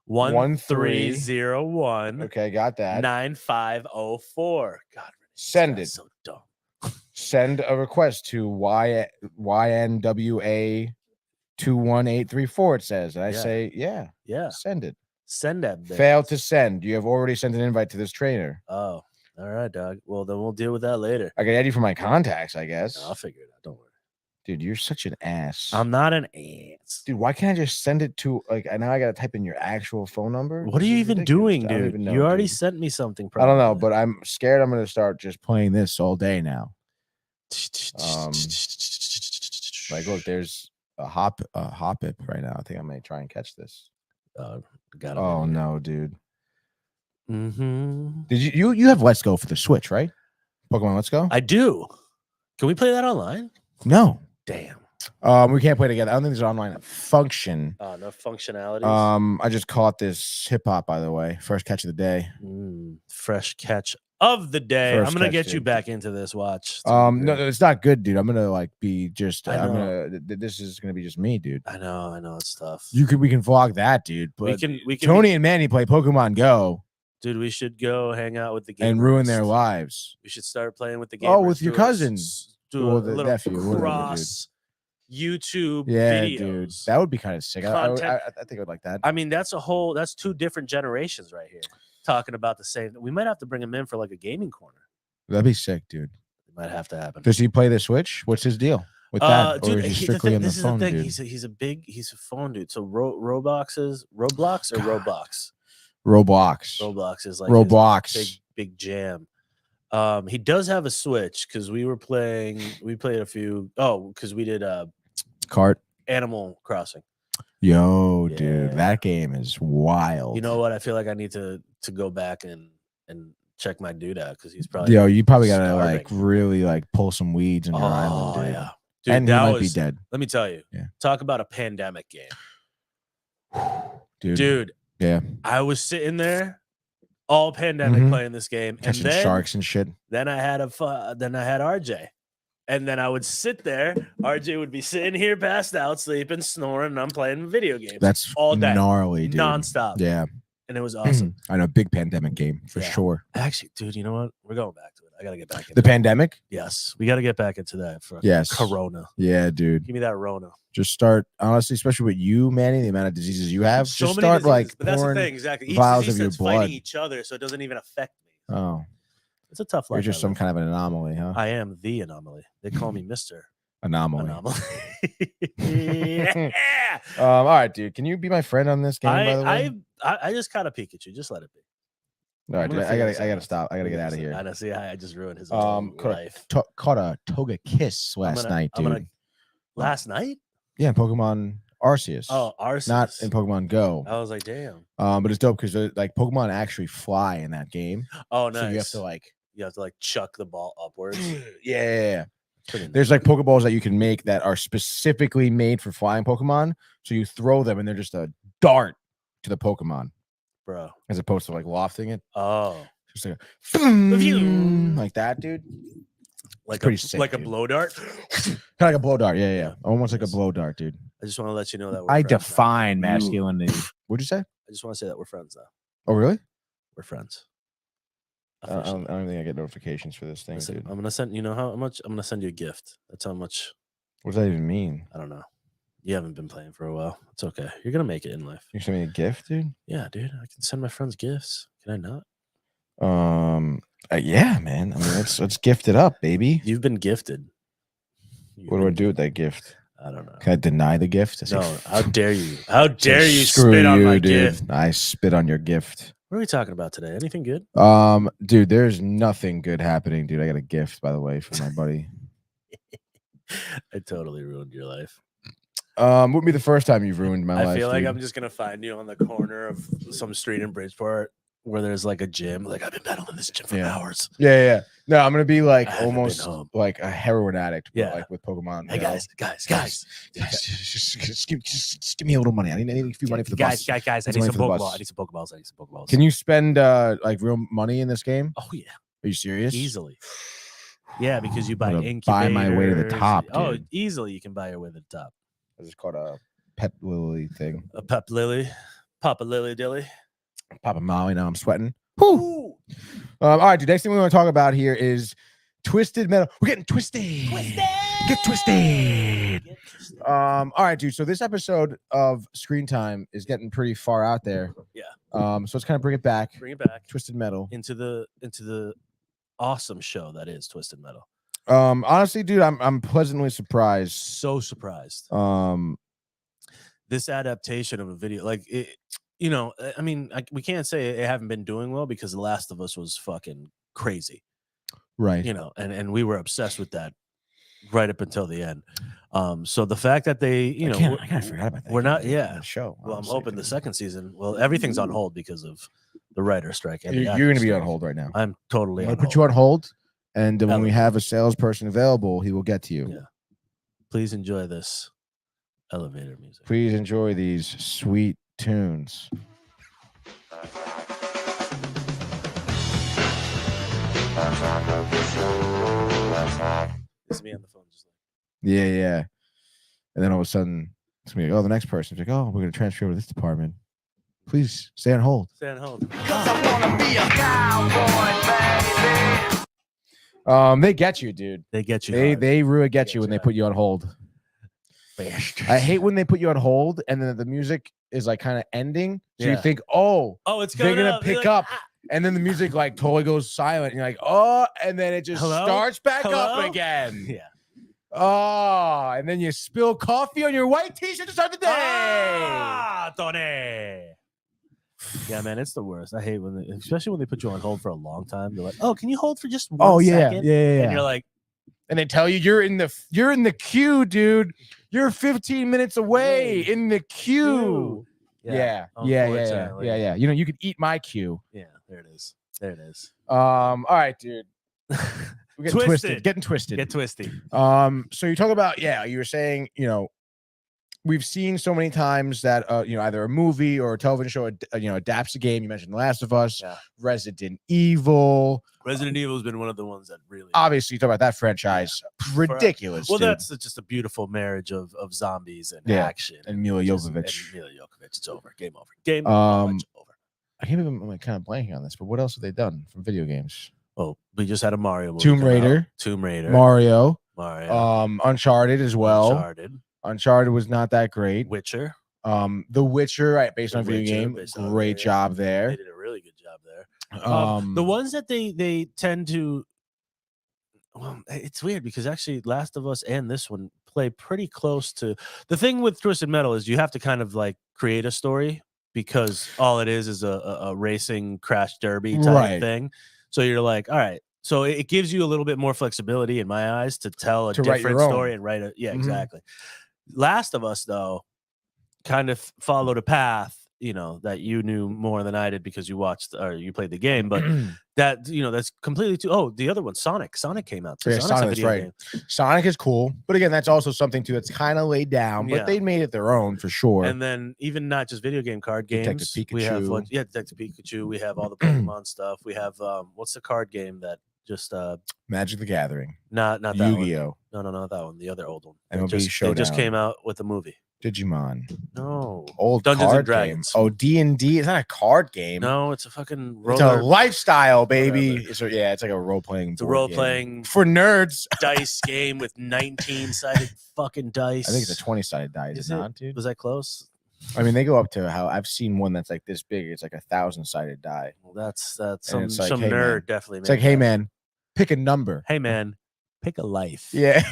1301 Okay, got that. 9504. God, Send that's it. so dumb. Send a request to YNWA 21834. It says, and I Yeah. say, yeah, Yeah. send it. Send that bitch. Fail to send. You have already sent an invite to this trainer. Oh, all right, dog. Well, then we'll deal with that later. I can add you for my contacts, I guess. No, I'll figure it out. Don't worry. Dude, you're such an ass. I'm not an ass. Dude, why can't I just send it to like? Now I gotta type in your actual phone number. What are This you is even ridiculous. doing, I don't dude? even know, You already dude. sent me something. I don't know, probably. but I'm scared. I'm gonna start just playing this all day now. Like, look, there's a hop it right now. I think I may try and catch this. Got Oh no, dude. Mm-hmm. Did you have Let's Go for the Switch, right? Pokemon Let's Go. I do. Can we play that online? No. Damn. We can't play together. I don't think there's an online function. No functionalities. I just caught this hip hop, by the way. First catch of the day. Fresh catch of the day. First I'm gonna catch, get you dude. back into this. Watch. No, it's not good, dude. I'm gonna like be just. I I'm know. gonna. This is gonna be just me, dude. I know it's tough. We can vlog that, dude. But we can Tony and Manny play Pokemon Go, dude. We should go hang out with the gamers and ruin their lives. We should start playing with the gamers. Oh, with your do a- cousins. Do Well, a the little nephew, whatever, dude. cross YouTube Yeah, videos. dude. That would be kind of sick. I Content. think I would like that. I mean, that's two different generations right here talking about the same. We might have to bring him in for like a gaming corner. That'd be sick, dude. It might have to happen. Does he play the Switch? What's his deal with that? Or is he strictly on the phone, dude? He's a phone dude. So Roblox or Roblox? Roblox. Roblox is like Roblox. his big jam. He does have a Switch because we played a few. Oh, because we did Cart. Animal Crossing. Yo, Yeah. dude, that game is wild. You know what? I feel like I need to go back and check my dude out because he's probably you probably gotta starving. like really like pull some weeds on your island, dude. Yeah. Dude, And he that might be dead. Let me tell you. Yeah. Talk about a pandemic game. Dude. Yeah. I was sitting there all pandemic playing this game. Catching and then, sharks and shit. Then I had RJ. And then I would sit there. RJ would be sitting here passed out, sleeping, snoring, and I'm playing video games. That's all day. gnarly, dude. Nonstop. Yeah. And it was awesome. I know, big pandemic game for sure. Actually, dude, you know what? We're going back to it. I gotta get back into The pandemic? Yes. We gotta get back into that for Yes. Corona. Yeah, dude. Give me that Rona. Just start, honestly, especially with you, Manny, the amount of diseases you have. So just many start diseases, like but that's the pouring thing, exactly. Each vials disease of your starts blood. fighting each other, so it doesn't even affect me. Oh, It's a tough life. you're just some kind of an anomaly, huh? I am the anomaly. They call me Mr. Anomaly. Yeah. All right, dude. Can you be my friend on this game, by the way? I just caught a Pikachu. Just let it be. All right, I'm dude, gonna I figure gotta this out. stop. I gotta get out of here. I know. See, I just ruined his whole life. Caught a Toga Kiss last night, dude. Last night? Yeah, Pokemon Arceus. Oh, Arceus. Not in Pokemon Go. I was like, damn. But it's dope because like Pokemon actually fly in that game. Oh, nice. So you have to like chuck the ball upwards. Yeah. There's like Pokeballs that you can make that are specifically made for flying Pokemon. So you throw them and they're just a dart to the Pokemon, bro, as opposed to like lofting it. Oh, just like like that, dude. Like pretty sick, like dude. a blow dart. Kind of like a blow dart. Yeah. Almost like a blow dart, dude. I just want to let you know that I friends now. define masculinity. What'd you say? I just want to say that we're friends now. Oh, really? We're friends. I don't think I get notifications for this thing, Listen, dude. I'm gonna send. You know how much? I'm gonna send you a gift. That's how much. What does that even mean? I don't know. You haven't been playing for a while. It's okay. You're gonna make it in life. You send me a gift, dude? Yeah, dude. I can send my friends gifts. Can I not? Yeah, man. I mean, let's gift it up, baby. You've been gifted. What do I do with that gift? I don't know. Can I deny the gift? No. How dare you? How dare you Screw spit on my dude. gift? I spit on your gift. What are we talking about today? Anything good? Dude, there's nothing good happening, dude. I got a gift, by the way, from my buddy. I totally ruined your life. Wouldn't be the first time you've ruined my life. I feel like dude. I'm just gonna find you on the corner of some street in Bridgeport where there's like a gym. Like I've been battling in this gym for hours. Yeah. No, I'm gonna be like I haven't been almost home. like a heroin addict, but Yeah. like with Pokemon. Hey you know? guys, just give me a little money. I need a few money for the guys, bus. guys. I Need need money some for the Pokeballs. bus. I need some Pokeballs. I need some Pokeballs. Can you spend like real money in this game? Oh yeah, Are you serious? easily. Yeah, because you buy I'm gonna incubators. buy my way to the top, Oh, dude. easily you can buy your way to the top. This is called a pet lily thing. A Pep Lily, Papa Lily Dilly. Papa Maui. Now I'm sweating. Woo. All right, dude. Next thing we want to talk about here is Twisted Metal. We're getting twisted. Get twisted. All right, dude. So this episode of Screen Time is getting pretty far out there. Yeah. So let's kind of bring it back. Twisted Metal into the awesome show that is Twisted Metal. Honestly, dude, I'm pleasantly surprised. So surprised. This adaptation of a video, like it, you know, I mean, we can't say it haven't been doing well because The Last of Us was fucking crazy, right? You know, and we were obsessed with that right up until the end. So the fact that they, you know, I kind of forgot about that. We're not, yeah. Show. Well, I'm hoping the second season. Well, everything's on hold because of the writer strike. And You're going to be on hold right now. I'm totally. I'm going to put you on hold, and when we have a salesperson available, he will get to you. Yeah. Please enjoy this elevator music. Please enjoy these sweet tunes. It's me on the phone. Just Yeah. And then all of a sudden, it's going to be like, oh, the next person. It's like, oh, we're going to transfer over to this department. Please stay on hold. Stay on hold. They get you, dude. They get you. They really get you when they put you on hold. I hate when they put you on hold and then the music is like kind of ending. So you think, it's they're gonna pick up. And then the music like totally goes silent. And you're like, oh, and then it just starts back up again. Yeah. Oh, and then you spill coffee on your white t-shirt to start the day. Ah, Tony. Yeah, man, it's the worst. I hate when, especially when they put you on hold for a long time. They're like, "Oh, can you hold for just one second?" Yeah. And you're like, and they tell you you're in the queue, dude. You're 15 minutes away in the queue. Yeah. You know, you could eat my queue. Yeah, there it is. There it is. All right, dude. We're getting twisted. Getting twisted. Get twisty. So you talk about, you were saying, you know, we've seen so many times that you know, either a movie or a television show adapts a game. You mentioned The Last of Us, Resident Evil. Resident Evil has been one of the ones that really, obviously, you talk about that franchise, ridiculous. Well, dude. that's just a beautiful marriage of zombies and action and Mila Jovovich. It's over. Game over. Game over. I can't even. I'm kind of blanking on this, but what else have they done from video games? Oh, we just had a Mario movie. Tomb Raider, Mario, Uncharted as well. Uncharted was not that great. Witcher. The Witcher, right, based on a video game. Great job there. They did a really good job there. The ones that they tend to, well, it's weird because actually Last of Us and this one play pretty close to. The thing with Twisted Metal is you have to kind of like create a story because all it is a racing crash derby type thing. So you're like, all right. So it gives you a little bit more flexibility in my eyes to tell a different story and write it. Yeah, exactly. Last of Us, though, kind of followed a path, you know, that you knew more than I did because you watched or you played the game, but that, you know, that's completely too. The other one, Sonic came out too. Yeah, Sonic's right. Sonic is cool, but again, that's also something too that's kind of laid down, but they made it their own for sure. And then even not just video game card games, Detective Pikachu. We have Detective Pikachu. We have all the Pokemon stuff. We have what's the card game that just Magic the Gathering, not that Yu-Gi-Oh. No, not that one. The other old one. MLB Showdown. They just came out with a movie. Digimon. No. Old Dungeons card and Dragons. Game. Oh, D&D. It's not a card game. No, it's a fucking It's a lifestyle, baby. It's like a role-playing. It's a role-playing for nerds dice game with 19-sided fucking dice. I think it's a 20-sided dice. Is it not, dude? Was that close? I mean, they go up to how I've seen one that's like this big. It's like 1,000-sided die. Well, that's some like, nerd man, definitely. It's like, hey man, pick a number. Hey man, pick a life. Yeah.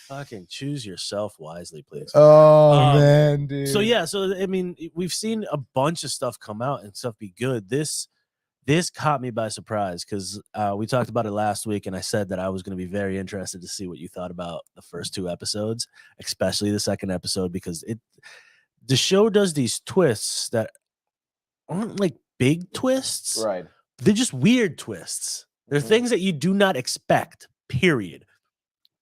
Fucking choose yourself wisely, please. Oh man, dude. So I mean, we've seen a bunch of stuff come out and stuff be good. This This caught me by surprise because we talked about it last week, and I said that I was going to be very interested to see what you thought about the first 2 episodes, especially the second episode, because the show does these twists that aren't like big twists. Right. They're just weird twists. They're things that you do not expect, period.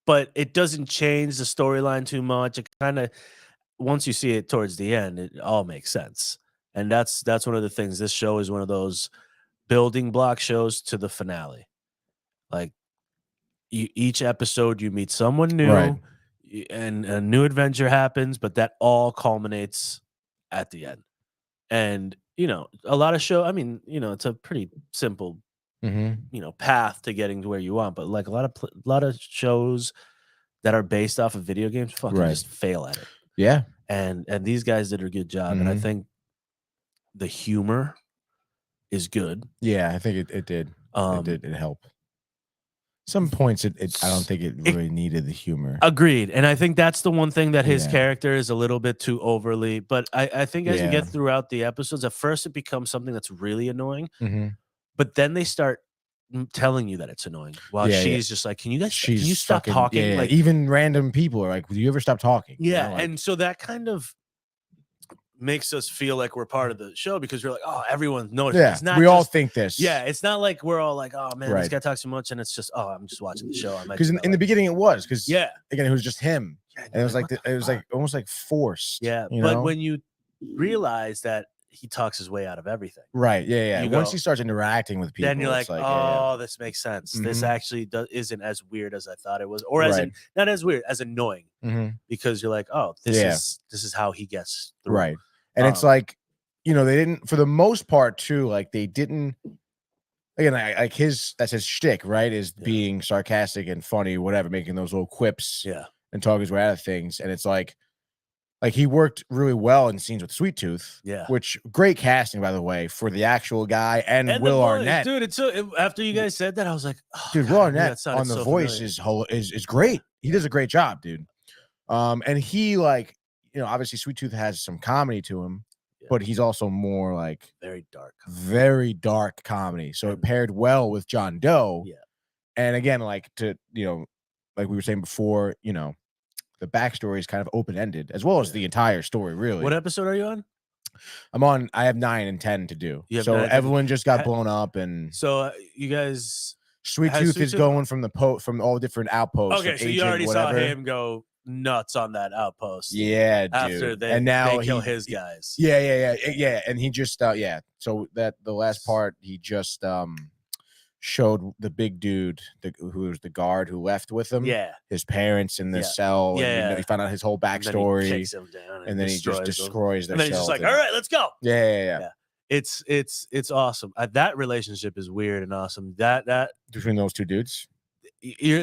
But it doesn't change the storyline too much. It kind of, once you see it towards the end, it all makes sense. And that's one of the things. This show is one of those building block shows to the finale. Like each episode, you meet someone new, Right. and a new adventure happens, but that all culminates at the end. And a lot of show. I mean, it's a pretty simple, path to getting to where you want. But like a lot of shows that are based off of video games, fucking just fail at it. Yeah. And these guys did a good job, and I think the humor is good. Yeah, I think it did. It helped. Some points I don't think it really needed the humor. Agreed. And I think that's the one thing that his character is a little bit too overly. But I think as you get throughout the episodes, at first it becomes something that's really annoying. But then they start telling you that it's annoying while she's just like, can you stop talking? Yeah, like even random people are like, will you ever stop talking? Yeah. And so that kind of makes us feel like we're part of the show because we're like, oh, everyone knows. Yeah, it's not we all think this. Yeah, it's not like we're all like, oh man, this guy talks too much, and it's just, oh, I'm just watching the show. Because in the beginning it was again it was just him, and it was like almost like forced. Yeah, but when you realize that he talks his way out of everything, right? Yeah. Once he starts interacting with people, then you're like, oh, this makes sense. This actually isn't as weird as I thought it was, or as not as weird as annoying, because you're like, oh, this is how he gets through. Right. And it's like, they didn't, for the most part too, like they didn't, again, like that's his shtick, right? Is being sarcastic and funny, whatever, making those little quips and talking his way out of things. And it's like he worked really well in scenes with Sweet Tooth, which great casting, by the way, for the actual guy and Will Arnett. Dude, it's after you guys said that, I was like, oh, dude, Will Arnett on The Voice is great. He does a great job, dude. And he obviously Sweet Tooth has some comedy to him, but he's also more like very dark comedy. So it paired well with John Doe. Yeah. And again, like like we were saying before, the backstory is kind of open-ended as well as the entire story, really. What episode are you on? I have 9 and 10 to do. So Evelyn just got blown up, and so you guys Sweet Tooth is going from from all different outposts. Okay, so you already saw him go nuts on that outpost. Yeah, dude. After and now they kill his guys. Yeah. And he just so that the last part he just showed the big dude who was the guard who left with him. Yeah, his parents in the cell. Yeah, and, he found out his whole backstory. And then he kicks him down and then he just destroys their. And then he's just like, all right, let's go. Yeah. It's awesome. That relationship is weird and awesome. That between those two dudes.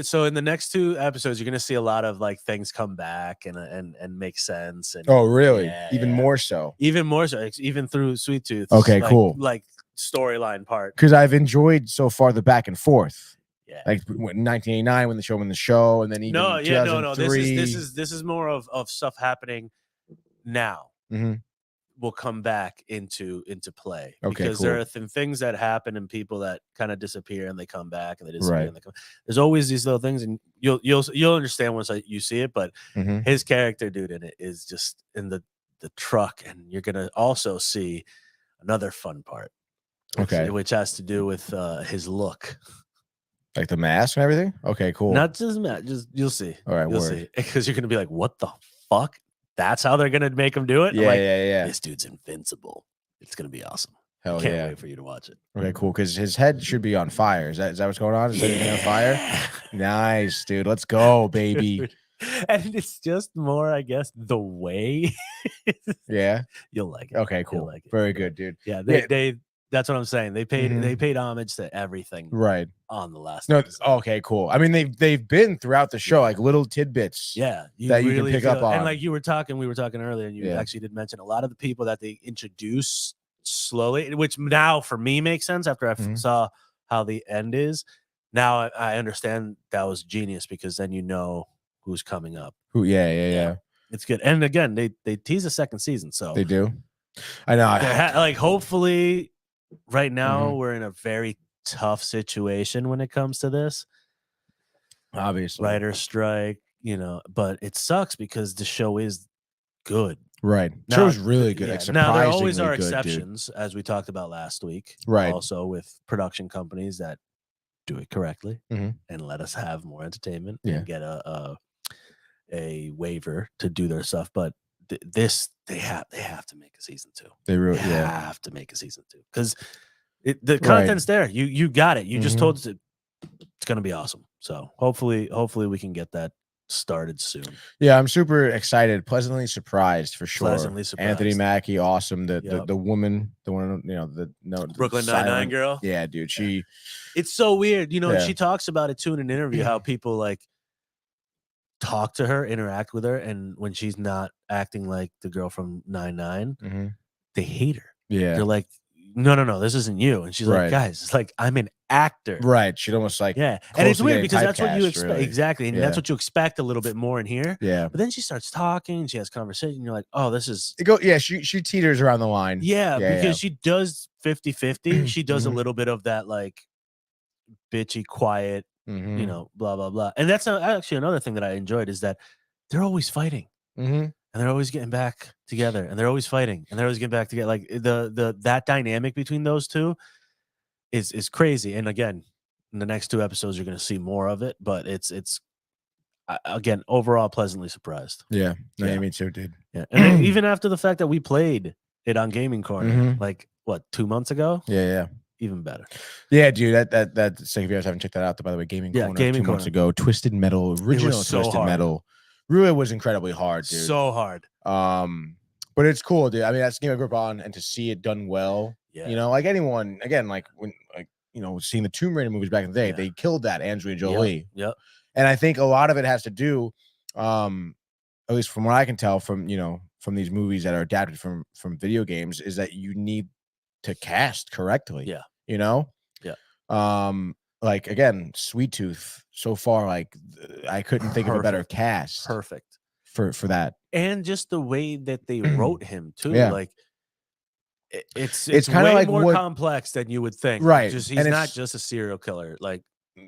So in the next 2 episodes, you're gonna see a lot of like things come back and make sense. And oh, really? Even more so. Even through Sweet Tooth. Okay, cool. Like storyline part. Because I've enjoyed so far the back and forth. Yeah. Like in 1989 when the show, and then even no. 2003. This is more of stuff happening now. Will come back into play. Okay, because cool. there are things that happen and people that kind of disappear and they come back and they disappear and they come. There's always these little things, and you'll understand once you see it. But his character, dude, in it is just in the truck, and you're gonna also see another fun part. Which has to do with his look, like the mask and everything. Okay, cool. Not just mask, just you'll see. All right, you'll see, because you're gonna be like, what the fuck? That's how they're gonna make him do it. Yeah. This dude's invincible. It's gonna be awesome. Hell Can't yeah! wait for you to watch it. Okay, cool. Because his head should be on fire. Is that what's going on? Is it on fire? Nice, dude. Let's go, baby. Dude. And it's just more, I guess, the way. Yeah, you'll like it. Okay, cool. Like it. Very good, dude. Yeah, they that's what I'm saying. They paid homage to everything on the last episode. Okay, cool. I mean, they've been throughout the show, like little tidbits. Yeah, that you can pick up on. And like we were talking earlier, and you actually did mention a lot of the people that they introduce slowly, which now for me makes sense after I saw how the end is. Now I understand that was genius, because then you know who's coming up. Yeah. It's good. And again, they tease a second season, so they do. I know. like hopefully right now we're in a very tough situation when it comes to this. Obviously. Writer strike, but it sucks because the show is good. Right. Now, Show's really good. Like, now there always surprisingly are good, dude. exceptions, as we talked about last week. Right. Also with production companies that do it correctly Mhm. and let us have more entertainment Yeah. and get a waiver to do their stuff. But this they have to make a season 2. They really have to make a season 2 because the content's there. You got it. You just told us it's gonna be awesome. So hopefully we can get that started soon. Yeah, I'm super excited, pleasantly surprised for sure. Pleasantly surprised. Anthony Mackie, awesome. The Yep. the woman, the one, the Brooklyn Nine-Nine girl. Yeah, dude. She It's so weird, Yeah. she talks about it too in an interview, how people like talk to her, interact with her, and when she's not acting like the girl from 9-9, they hate her. Yeah. They're like, no, this isn't you. And she's like, Right. guys, it's like I'm an actor. Right. She'd almost like Yeah. And close it's to weird getting because that's what you typecast, expect. really. Exactly. And Yeah. that's what you expect a little bit more in here. Yeah. But then she starts talking, she has conversation. You're like, oh, this is She teeters around the line. yeah, Yeah, because she does 50-50. She does a Mhm. little bit of that like bitchy, quiet, Mhm. blah, blah, blah. And that's actually another thing that I enjoyed is that they're always fighting. Mhm. And they're always getting back together, and they're always fighting, and they're always getting back together. Like that dynamic between those two is crazy. And again, in the next 2 episodes, you're going to see more of it. But it's again overall pleasantly surprised. Yeah. No, Yeah. me too, dude. Yeah, and then even after the fact that we played it on Gaming Corner, Mhm. like what 2 months ago, Yeah. even better. Yeah, dude. That's sick. If you guys haven't checked that out, by the way, Gaming Yeah, Corner Gaming 2 months Corner. ago, Twisted Metal, original so Twisted hard. Metal, really was incredibly hard, dude. So hard. But it's cool, dude. I mean, that's a game I grew up on, and to see it done well, Yeah. like anyone, again, like when, seeing the Tomb Raider movies back in the day, Yeah. they killed that Angelina Jolie. Yep. And I think a lot of it has to do, at least from what I can tell from from these movies that are adapted from video games, is that you need to cast correctly. Yeah. Yeah. Like again, Sweet Tooth. So far, like I couldn't think of a better cast. Perfect. For that. And just the way that they wrote him too, Yeah. like it's kind way of like more complex than you would think. Right. Just And he's it's- not just a serial killer. Like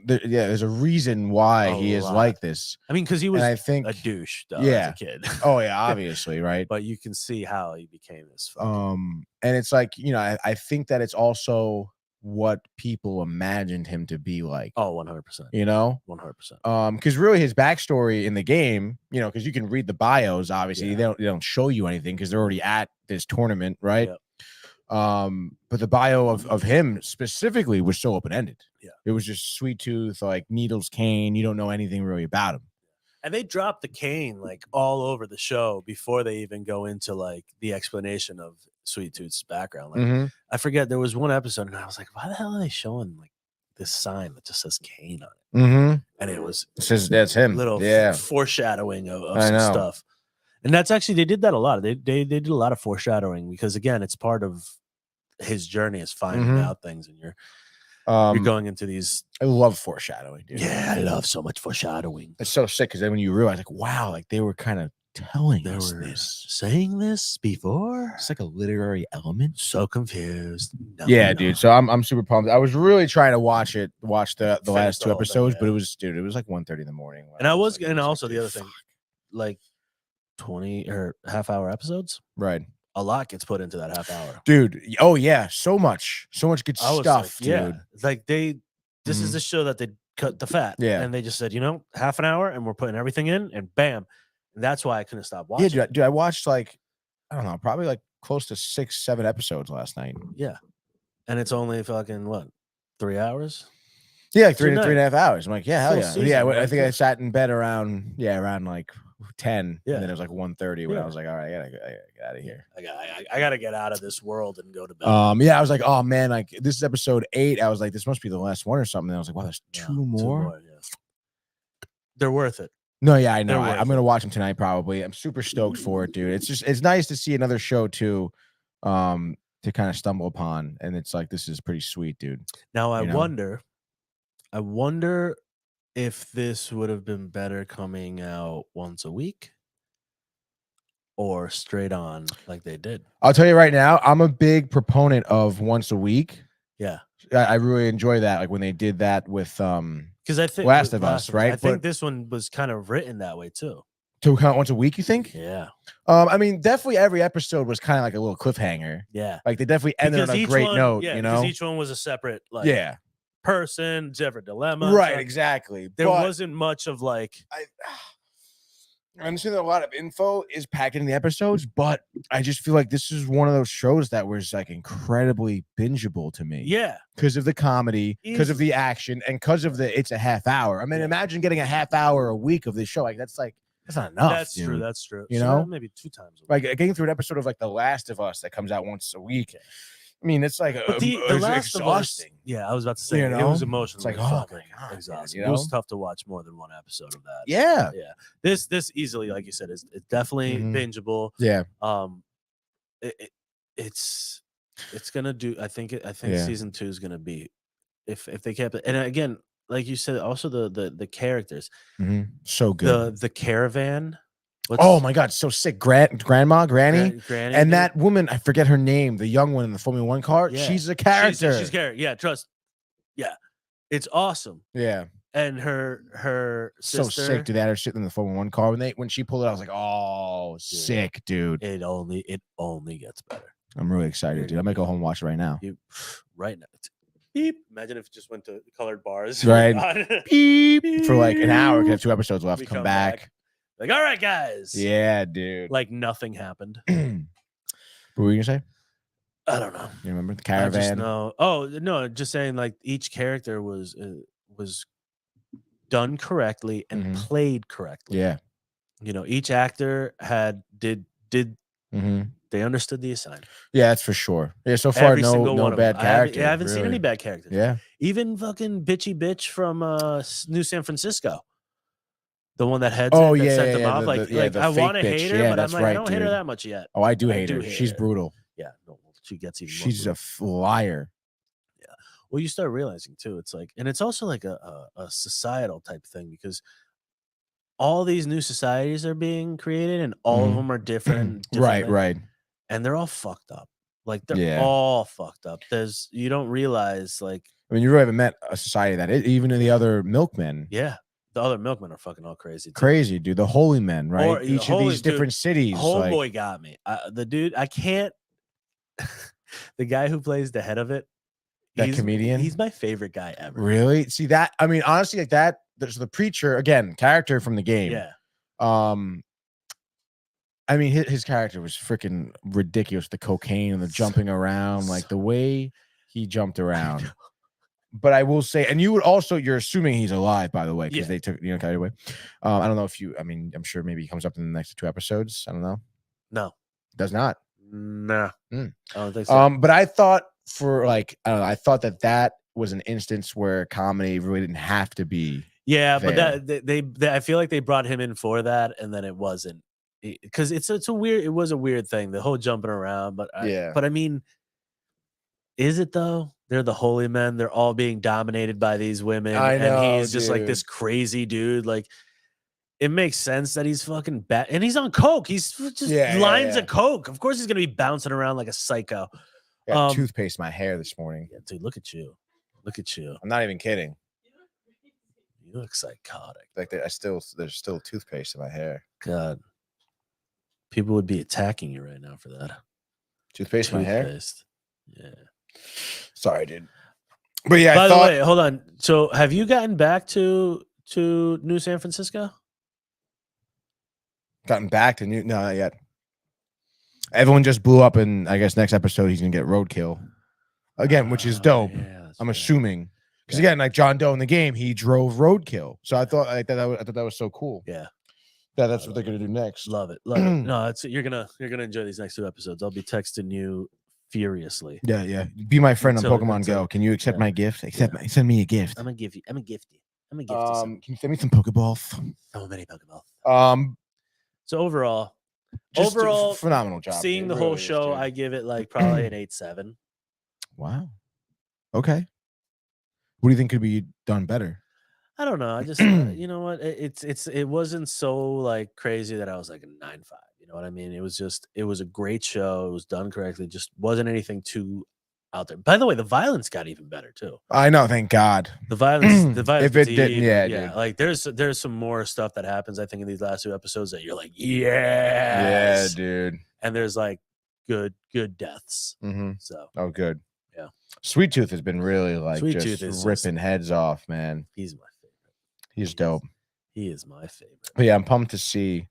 there's a reason why he is lot. like this. I mean, because he was I think a douche though, yeah. as a kid. Oh yeah, obviously, right? But you can see how he became this. And it's like, I think that it's also what people imagined him to be like. Oh, 100%. 100%. Because really his backstory in the game, because you can read the bios, obviously they don't show you anything because they're already at this tournament, right? Yep. But the bio of him specifically was so open-ended. Yeah. It was just Sweet Tooth, like Needles cane. You don't know anything really about him. And they dropped the cane like all over the show before they even go into like the explanation of Sweet Tooth's background. Like I forget, there was one episode and I was like, why the hell are they showing like this sign that just says Cane on it? And it says that's him. Little foreshadowing of I some know. stuff. And that's actually, they did that a lot. They did a lot of foreshadowing because again, it's part of his journey is finding out things, and you're going into these. I love foreshadowing, dude. Yeah, I love so much foreshadowing. It's so sick because then when you realize, like, wow, like they were kind of telling They us were this. saying this before. It's like a literary element. So confused. Yeah, dude. So I'm super pumped. I was really trying to watch the last the 2 whole thing, episodes, yeah. but it was like 1:30 in the morning. And also the other thing, like 20 or half-hour episodes, right? A lot gets put into that half hour, dude. Oh yeah, so much good stuff, like, dude. Yeah, it's like this is the show that they cut the fat, Yeah. and they just said, half an hour, and we're putting everything in, and bam, and that's why I couldn't stop watching. Yeah, dude. I watched like I don't know, probably like close to 6-7 episodes last night. Yeah, and it's only fucking what, 3 hours? Yeah, like three and a half hours. I'm like, yeah, hell Full yeah. season, Yeah, right? I think I sat in bed around like 10. Yeah. And then it was like 1:30 when Yeah. I was like, all right, I gotta get out of here. I gotta get out of this world and go to bed. Yeah, I was like, oh man, like this is episode 8. I was like, this must be the last one or something. And I was like, wow, there's two more. Yeah. They're worth it. No, yeah, I know. They're worth I'm gonna watch them tonight probably. I'm super stoked for it, dude. It's nice to see another show too, to kind of stumble upon. And it's like this is pretty sweet, dude. Now I wonder if this would have been better coming out once a week or straight on like they did. I'll tell you right now, I'm a big proponent of once a week. Yeah. I really enjoy that, like when they did that with Because I think Last of Us, right? I think this one was kind of written that way too. To count once a week, you think? Yeah. I mean, definitely every episode was kind of like a little cliffhanger. Yeah. Like they definitely ended on a great note, yeah, you know? because each one was a separate yeah. person, separate dilemma. Right, so exactly. there But wasn't much of like I understand that a lot of info is packed in the episodes, but I just feel like this is one of those shows that was like incredibly bingeable to me. yeah. Because of the comedy, because of the action, and because of it's a half hour. I mean, imagine getting a half hour a week of this show. Like that's not enough. That's dude. true. That's true. You So know, maybe 2 times a week. like getting through an episode of like The Last of Us that comes out once a week. I mean, it's like But the it's Last of Us, exhausting. yeah, I was about to say You it know? was emotionally It's like, oh fucking my God, exhausting. man, It you was know? tough to watch more than one episode of that. Yeah. Yeah. This easily, like you said, is it's definitely bingeable. Yeah. It's gonna do. I think Yeah. season 2 is gonna be if they kept it. And again, like you said, also the characters, So good. the caravan. Oh my God, so sick. Grandma, Granny, Granny, and dude. that woman, I forget her name, the young one in the Formula One car. Yeah. She's a character. She's character. Yeah, trust. Yeah, it's awesome. Yeah. And her So sister, sick, dude. They had her sitting in the Formula One car when she pulled it. I was like, oh, sick, dude. It only gets better. I'm really excited, dude. I might go home and watch it right now. Right now. Beep. Imagine if it just went to colored bars. Right. Beep. For like an hour. We can have 2 episodes left. We Come back. Like, all right, guys. Yeah, dude. Like nothing happened. What were you gonna say? I don't know. You remember the I just caravan? know. Oh no, just saying like each character was done correctly and played correctly. Yeah. You know, each actor did they understood the assignment. Yeah, that's for sure. Yeah, so far Every single no one of bad them. characters. I haven't seen any bad characters. Yeah. Even fucking bitchy bitch from New San Francisco. The one that heads Oh, it, that yeah, sent yeah, them yeah, off. the I fake want to bitch. hate her, Yeah, but I'm that's like, I right, don't hate her dude. that much yet. Oh, I do I hate do her. hate She's her. brutal. Yeah, no, she gets even more She's brutal. a liar. Yeah. Well, you start realizing too, it's like, and it's also like a societal type thing because all these new societies are being created and all of them are different. Right. And they're all fucked up. Like they're all fucked up. You don't realize like. I mean, you really haven't met a society that even the other milkmen. Yeah. The other milkmen are fucking all crazy. Too. Crazy, dude. The holy men, right? Or, Each of these different cities. Homeboy got me. The dude, I can't. The guy who plays the head of it. That comedian? He's my favorite guy ever. Really? See that? I mean, honestly, like that. There's the preacher again, character from the game. Yeah. I mean, his character was freaking ridiculous. The cocaine and the jumping around, like the way he jumped around. But I will say, and you would also, you're assuming he's alive, by the way, because they took carried away. I don't know if you. I mean, I'm sure maybe he comes up in the next 2 episodes. I don't know. No, does not. Nah. I don't think so. But I thought I don't know. I thought that was an instance where comedy really didn't have to be. Yeah, there. but they I feel like they brought him in for that, and then it wasn't because it was a weird thing, the whole jumping around. But I mean, is it though? They're the holy men. They're all being dominated by these women, and he's just like this crazy dude. Like, it makes sense that he's fucking bad, and he's on coke. He's just lines of coke. Of course, he's gonna be bouncing around like a psycho. Got toothpaste in my hair this morning. Yeah, dude, look at you. I'm not even kidding. You look psychotic. Like there's still toothpaste in my hair. God, people would be attacking you right now for that. Toothpaste in my hair. Yeah. Sorry, dude. But yeah, By the way, hold on. So, have you gotten back to New San Francisco? Gotten back to no, not yet. Everyone just blew up, and I guess next episode he's gonna get roadkill again, which is dope. Yeah, I'm assuming because again, like John Doe in the game, he drove roadkill. So I thought I thought that was so cool. Yeah. That's what they're gonna do next. Love it. No, you're gonna enjoy these next 2 episodes. I'll be texting you furiously. Yeah. Be my friend on Pokemon Go. Can you accept my gift? Send me a gift. I'm gonna give you. I'm gonna gift you. Can you send me some Pokeballs? So many Pokeballs. So overall, phenomenal job. Seeing the whole show, I give it like probably an 8.7. Wow. Okay. What do you think could be done better? I don't know. I just you know what? It wasn't so like crazy that I was like a 9.5. know what I mean? It was a great show. It was done correctly. Just wasn't anything too out there. By the way, the violence got even better too. I know, thank God. The violence If it didn't, yeah, dude. like there's some more stuff that happens, I think, in these last 2 episodes that you're like, Yeah, yes. dude. And there's like good deaths. Mm-hmm. So Oh, good. Yeah. Sweet Tooth has been really like Sweet just Tooth is ripping heads off, man. he's my favorite. He's dope. He is my favorite. But yeah, I'm pumped to see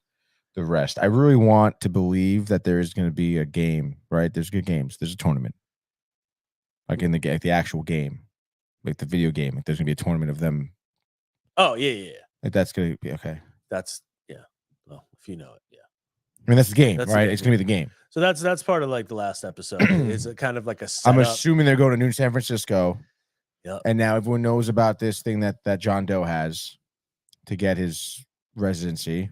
the rest. I really want to believe that there is going to be a game, right? There's good games. There's a tournament. Like in the actual game, like the video game. Like there's going to be a tournament of them. Oh, yeah. Like that's going to be okay. That's yeah. Well, if you know it, yeah. I mean, that's the game, That's right? the It's game. going to be the game. So that's part of like the last episode. It's a kind of like a setup. I'm assuming they're going to New San Francisco. Yep. And now everyone knows about this thing that John Doe has to get his residency.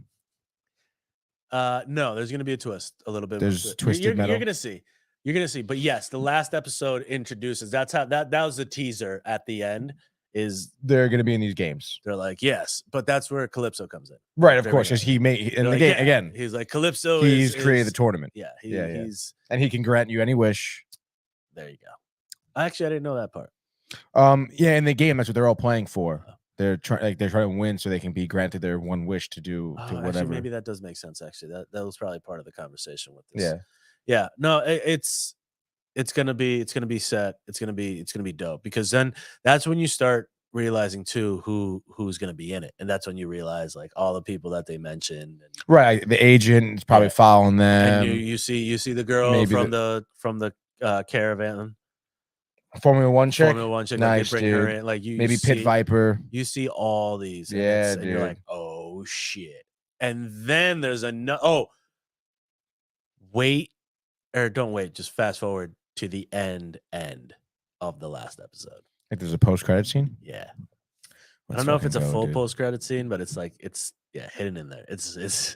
No, there's gonna be a twist a little bit. There's Twisted Metal. You're gonna see. You're gonna see. But yes, the last episode introduces that's how that was the teaser at the end. Is They're going to be in these games. they're like, yes, but that's where Calypso comes in. Right, of Very course, nice. because he made in They're the like, game yeah. again. He's like Calypso. He's is created the tournament. Yeah, Yeah. he's And he can grant you any wish. there. You go. Actually, I didn't know that part. Yeah, in the game, that's what they're all playing for. They're trying to win so they can be granted their one wish to do to whatever. Actually, maybe that does make sense. Actually, that was probably part of the conversation with this. Yeah. Yeah. No, it's gonna be set. It's gonna be dope because then that's when you start realizing too who's gonna be in it, and that's when you realize like all the people that they mentioned. And, Right, the agent is probably following them. and you see the girl maybe from the caravan. Formula One chick. Formula One chick, Nice, like they bring her dude. in, like you Maybe see, Pit Viper. You see all these, and Yeah, and you're dude. like, oh shit. And then there's don't wait, just fast forward to the end of the last episode. Like there's a post-credit scene. Yeah. I Let's don't know if it's a fucking go, full dude. post-credit scene, but it's like hidden in there. It's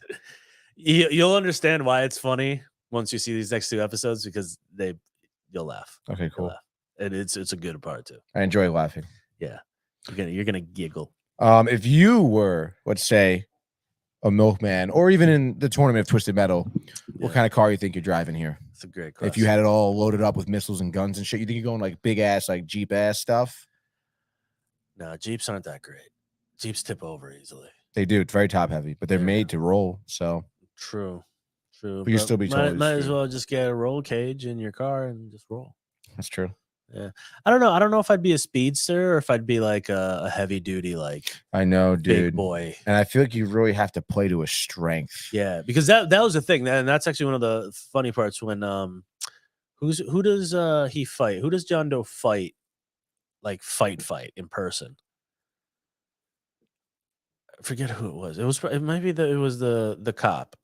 you'll understand why it's funny once you see these next 2 episodes because you'll laugh. Okay, You'll cool. laugh. And it's a good part too. I enjoy laughing. Yeah. You're gonna giggle. If you were, let's say, a milkman, or even in the tournament of Twisted Metal, what kind of car you think you're driving here? It's a great question. If you had it all loaded up with missiles and guns and shit, you think you're going like big ass, like Jeep ass stuff? No, Jeeps aren't that great. Jeeps tip over easily. They do. It's very top heavy, but they're Yeah. made to roll. So True. But you'd still be might totally as screwed. well just get a roll cage in your car and just roll. that's true. Yeah. I don't know if I'd be a speedster or if I'd be like a heavy duty, like I know, big dude. boy. And I feel like you really have to play to a strength. Yeah, because that was the thing, and that's actually one of the funny parts when who does he fight? Who does John Doe fight? Like fight in person? I forget who it was. It might be it was the cop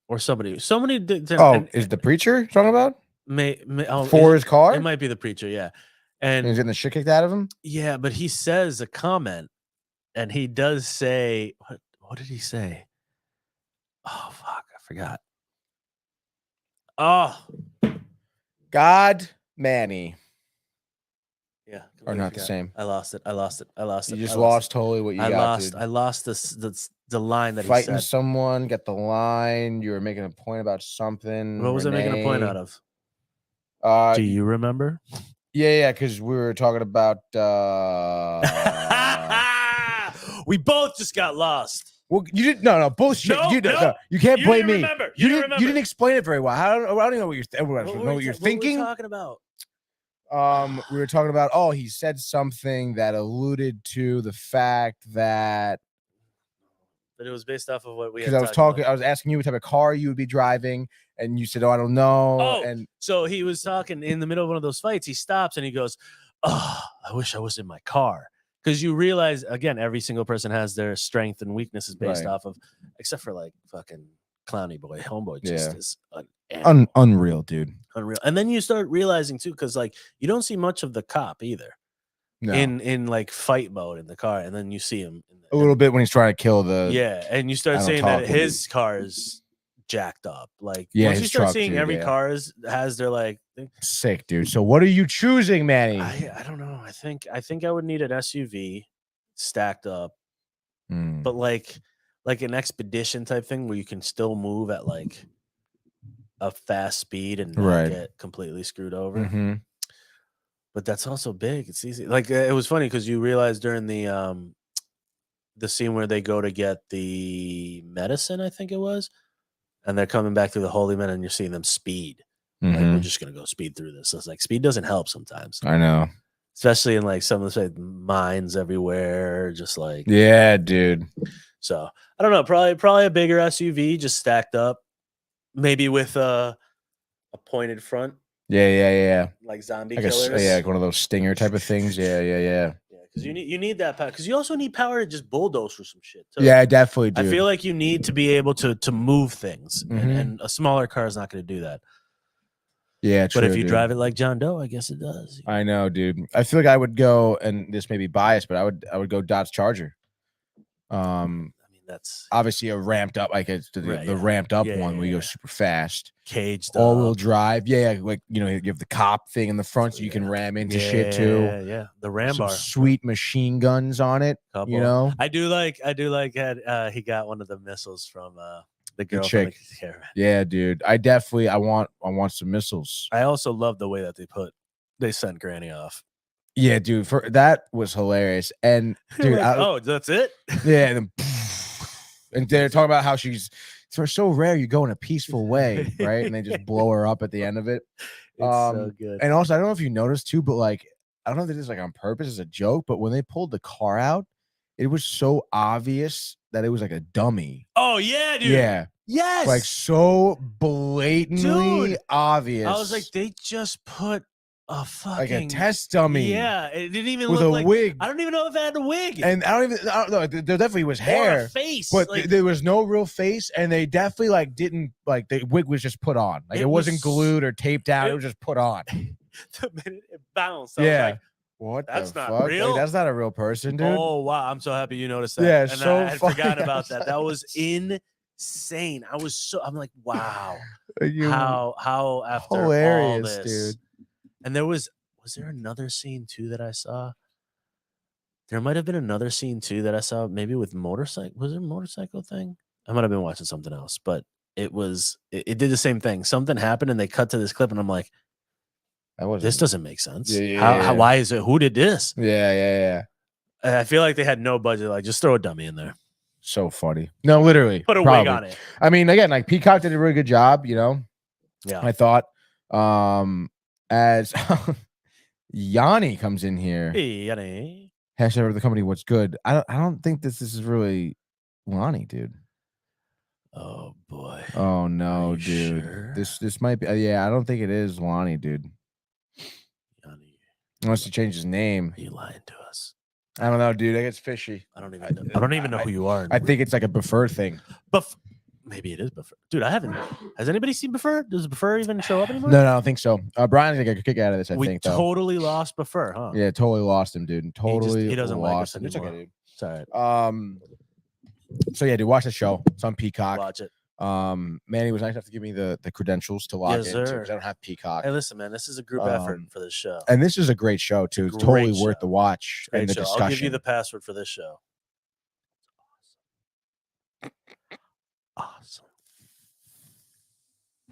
or somebody. Somebody did. Is the preacher you're talking about? For his car? It might be the preacher, yeah. And And he's getting the shit kicked out of him? yeah, but he says a comment, and he does say, what did he say? Oh fuck, I forgot. Oh God, Manny. yeah, Or completely not the forgot. same. I lost it. You just lost totally what you I got. lost. Dude. I lost the line that Fighting he said. someone, get the line. You were making a point about something. What was I making a point out of? Do you remember? Yeah, because we were talking about. We both just got lost. Well, you didn't. No, bullshit. No, you, no, you can't you blame didn't me. remember. You You didn't. didn't You didn't explain it very well. I don't even know what you're. Everyone What know were what you're What were thinking. we talking about? We were talking about. Oh, he said something that alluded to the fact that But it was based off of what we. because had I was talked talking, about. I was asking you what type of car you would be driving, and you said, "Oh, I don't know." Oh, And so he was talking in the middle of one of those fights. He stops and he goes, "Oh, I wish I was in my car." Because you realize again, every single person has their strength and weaknesses based Right. off of, except for like fucking Clowny Boy, Homeboy, just Yeah. is an animal. unreal, dude. Unreal. And then you start realizing too, because like you don't see much of the cop either No, in like fight mode in the car, and then you see him a little bit when he's trying to kill the. yeah, and you I start don't saying talk that when his car is jacked up. Like Yeah, once you his start truck, seeing dude, every yeah. car has their like Sick, dude. So what are you choosing, Manny? I don't know. I think I would need an SUV stacked up, Hmm. but like like an expedition type thing where you can still move at like a fast speed and not Right. get completely screwed over. Mm-hmm. But that's also big. It's easy. Like it was funny because you realize during the scene where they go to get the medicine, I think it was, and they're coming back through the holy men, and you're seeing them speed. Like Mm-hmm. we're just gonna go speed through this. So it's like speed doesn't help sometimes, I know. especially in like some of the mines everywhere. Just like Yeah, dude. so, I don't know. Probably a bigger SUV just stacked up, maybe with a pointed front, Yeah. like zombie Like killers. like one of those stinger type of things. Yeah. Yeah, because you need that power. Because you also need power to just bulldoze for some shit too. Yeah, definitely, dude. I feel like you need to be able to move things, Mhm. and a smaller car is not going to do that. Yeah, true. But if you dude. drive it like John Doe, I guess it does. I know, dude. I feel like I would go, and this may be biased, but I would go Dodge Charger. I mean, that's Obviously a ramped up, like it's the ramped up one where you go super fast. Caged all wheel up. drive. Yeah, like you have the cop thing in the front, so you can ram into shit too. Yeah, the ram Some bar. sweet machine guns on it. Couple. You know, I do like he got one of the missiles from the girl chick. from the caravan. Yeah, dude. I want some missiles. I also love the way that they sent Granny off. Yeah, dude. That was hilarious. And dude, like, oh, that's it. Yeah, and they're talking about how she's so rare. You go in a peaceful way, right? And they just blow her up at the end of it. It's so good. And also, I don't know if you noticed too, but like, I don't know if it is like on purpose as a joke, but when they pulled the car out, it was so obvious that it was like a dummy. Oh yeah, dude. Yeah. Yes. Like so blatantly obvious. I was like, they just put a fucking like a test dummy. Yeah, it didn't even with look a like, wig. I don't even know if it had a wig. And I don't know. There definitely was or hair, a face, but like, there was no real face, and they definitely like didn't like the wig was just put on. Like it wasn't glued or taped down. It was just put on. The minute it bounced, I Yeah. was like, What? That's the not fuck? real. Like, that's not a real person, dude. oh wow, I'm so happy you noticed that. Yeah, and so I had funny. forgotten about that. That was insane. I'm like, wow, how after hilarious, all this, dude. And was there another scene too that I saw? There might have been another scene too that I saw, maybe with motorcycle. Was there a motorcycle thing? I might have been watching something else, but it did the same thing. Something happened and they cut to this clip, and I'm like, this doesn't make sense. How why is it? Who did this? Yeah. I feel like they had no budget. Like, just throw a dummy in there. So funny. No, literally. Put a wig on it. I mean, again, like Peacock did a really good job, Yeah. I thought. As Yanni comes in here. Hey, Yanni. Hashtag over the company, what's good? I don't think this is really Lonnie, dude. Oh boy. Oh no, dude. Sure? This might be I don't think it is Lonnie, dude. Yanni. Unless he changed his name. Are you lying to us? I don't know, dude. That gets fishy. I don't even know who you are. I think it's like a Buffer thing. Maybe it is Buffer. Dude, I haven't. Has anybody seen Buffer? Does Buffer even show up anymore? No, I don't think so. Brian's gonna get a kick out of this, I we think, though. totally lost Buffer, huh? Yeah, totally lost him, dude. Totally he doesn't like us lost him. It's anymore. okay, dude. It's all right. So yeah, dude, watch the show. It's on Peacock. Watch it. Manny was nice enough to give me the credentials to log Yes, into sir. because I don't have Peacock. Hey, listen, man, this is a group effort for this show. And this is a great show too. It's Great totally worth show. the watch and the Great show. discussion. I'll give you the password for this show. Awesome.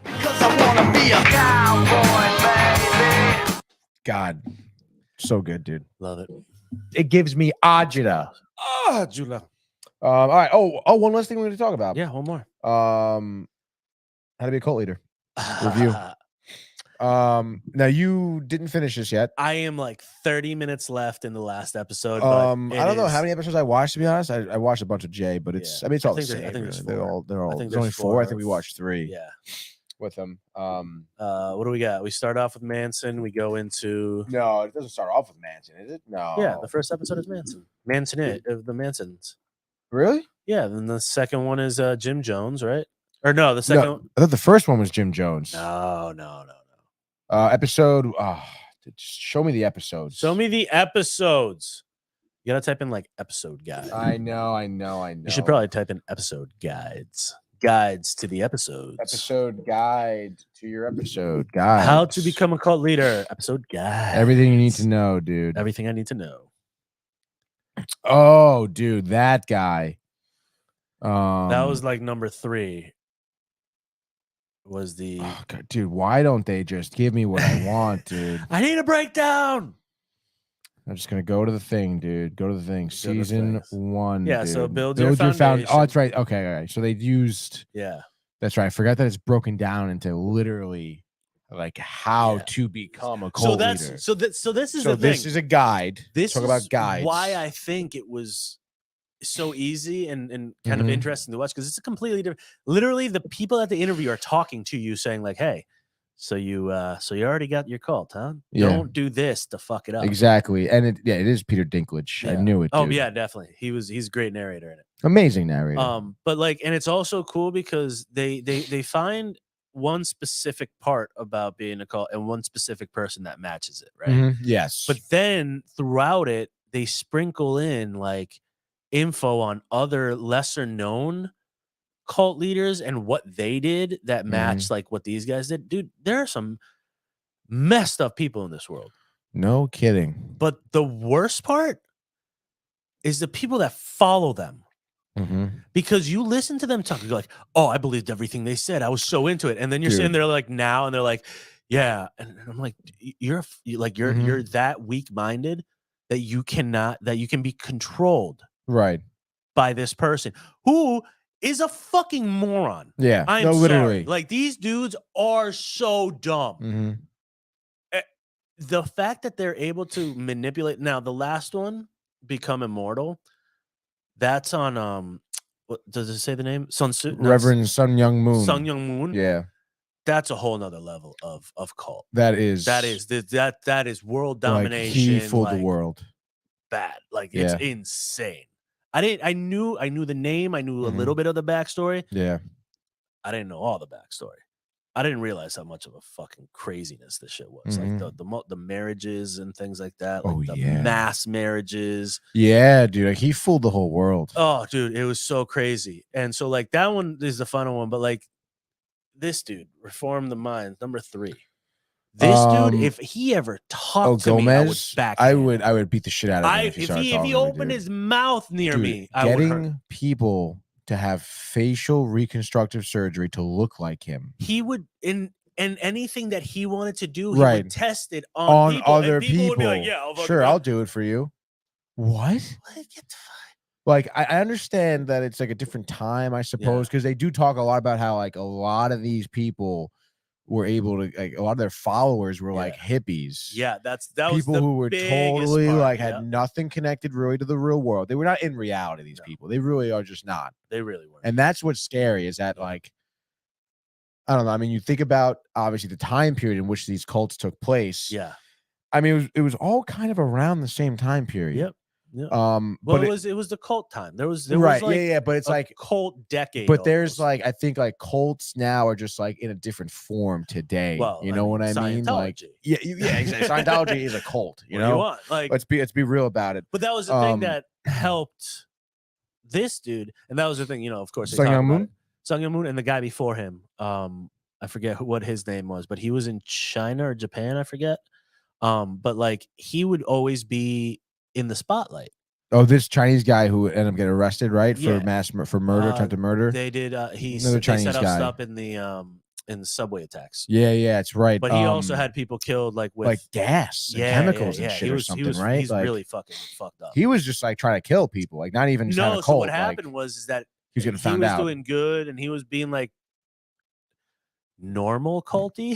Because I want to be a cowboy, baby. God, so good, dude. Love it. It gives me agita. Jula. All right. Oh, one last thing we're going to talk about. Yeah, one more. How to be a cult leader review. Now you didn't finish this yet. I am like 30 minutes left in the last episode. I don't know how many episodes I watched, to be honest. I watched a bunch of Jay, but it's it's all the same. I think there's They're all I think there's only there's four. I think we watched 3 Yeah. with them. What do we got? We start off with Manson. We go into No, it doesn't start off with Manson, is it? No. Yeah, the first episode is Manson. The Mansons. Really? Yeah, then the second one is Jim Jones, right? Or no, the second one. I thought the first one was Jim Jones. No. Episode. Show me the episodes. Show me the episodes. You gotta type in like episode guide. I know. You should probably type in episode guides. Guides to the episodes. Episode guide to your episode guide. How to become a cult leader. Episode guide. Everything you need to know, dude. Everything I need to know. Oh, dude, that guy. That was like number 3. Was the oh, God, dude, why don't they just give me what I want, dude? I need a breakdown. I'm just gonna go to the thing, dude. Go to the thing. to Season things. 1. Yeah, dude. so build your Oh, foundation. that's right. Okay, all right. So they used. Yeah. That's right. I forgot that it's broken down into literally like how Yeah. to become a So cult that's leader. so this is So the thing. this is a guide. This Talk is about guides. why I think it was so easy and kind of interesting to watch, because it's a completely different. Literally, the people at the interview are talking to you, saying like, "Hey, so you already got your cult, huh? Yeah. Don't do this to fuck it up." Exactly, and it is Peter Dinklage. I knew it. Oh dude. yeah, definitely. He's a great narrator in it. Amazing narrator. But like, and it's also cool because they find one specific part about being a cult and one specific person that matches it, right? Yes, But then throughout it, they sprinkle in like info on other lesser known cult leaders and what they did that matched like what these guys did. Dude, there are some messed up people in this world. no kidding. But the worst part is the people that follow them. Because you listen to them talk, you're like, oh, I believed everything they said. I was so into it. And then you're sitting there like now, and they're like, yeah. And I'm like, you're that weak-minded that you can be controlled Right. by this person who is a fucking moron. Yeah. I'm no, literally. sorry. Like, these dudes are so dumb. The fact that they're able to manipulate. Now, the last one, Become Immortal, that's on what does it say the name? Reverend Sun Young Moon. Sun Young Moon. Yeah. That's a whole nother level of cult. That is world like domination. he fooled the like, world. Bad. Like it's insane. I knew the name, I knew a little bit of the backstory. Yeah. I didn't know all the backstory. I didn't realize how much of a fucking craziness this shit was. Like the marriages and things like that. Like the mass marriages. Yeah, dude. Like he fooled the whole world. Oh, dude, it was so crazy. And so like that one is the final one, but like this dude, Reform the Mind, number 3. This dude, if he ever talked to me, I would back I would beat the shit out of him if he opened his mouth near me, I would hurt him. Getting people to have facial reconstructive surgery to look like him. He would and anything that he wanted to do, he would test it on people, other and people. Would be like, yeah, I'll do it for you. What? Like, I understand that it's like a different time, I suppose, because they do talk a lot about how like a lot of these people were able to, like, a lot of their followers were like hippies. Yeah, that people was the who were totally part, like had nothing connected really to the real world. They were not in reality. These people, they really are just not. They really were. And that's what's scary is that like, I don't know. I mean, you think about obviously the time period in which these cults took place. Yeah. I mean, it was all kind of around the same time period. Yep. Yeah. Well, but it was the cult time. There was right, like but it's like cult decade. But there's almost. like I think like cults now are just like in a different form today. Well, you know what I mean? Like exactly. Scientology is a cult. You know, want? Like let's be real about it. But that was the thing that helped this dude, and that was the thing. You know, of course, Sun Young Moon, and the guy before him. I forget what his name was, but he was in China or Japan. I forget. But like he would always be in the spotlight. Oh, this Chinese guy who ended up getting arrested, right? For murder, attempted murder. They did. They Chinese set up guy. stuff in the subway attacks. Yeah, it's right. But he also had people killed like with gas, and chemicals, and shit or something, right? He's like, really fucking fucked up. He was just like trying to kill people, like not even kind of So cult. what happened was that he was getting found out. He was doing good, and he was being like normal culty,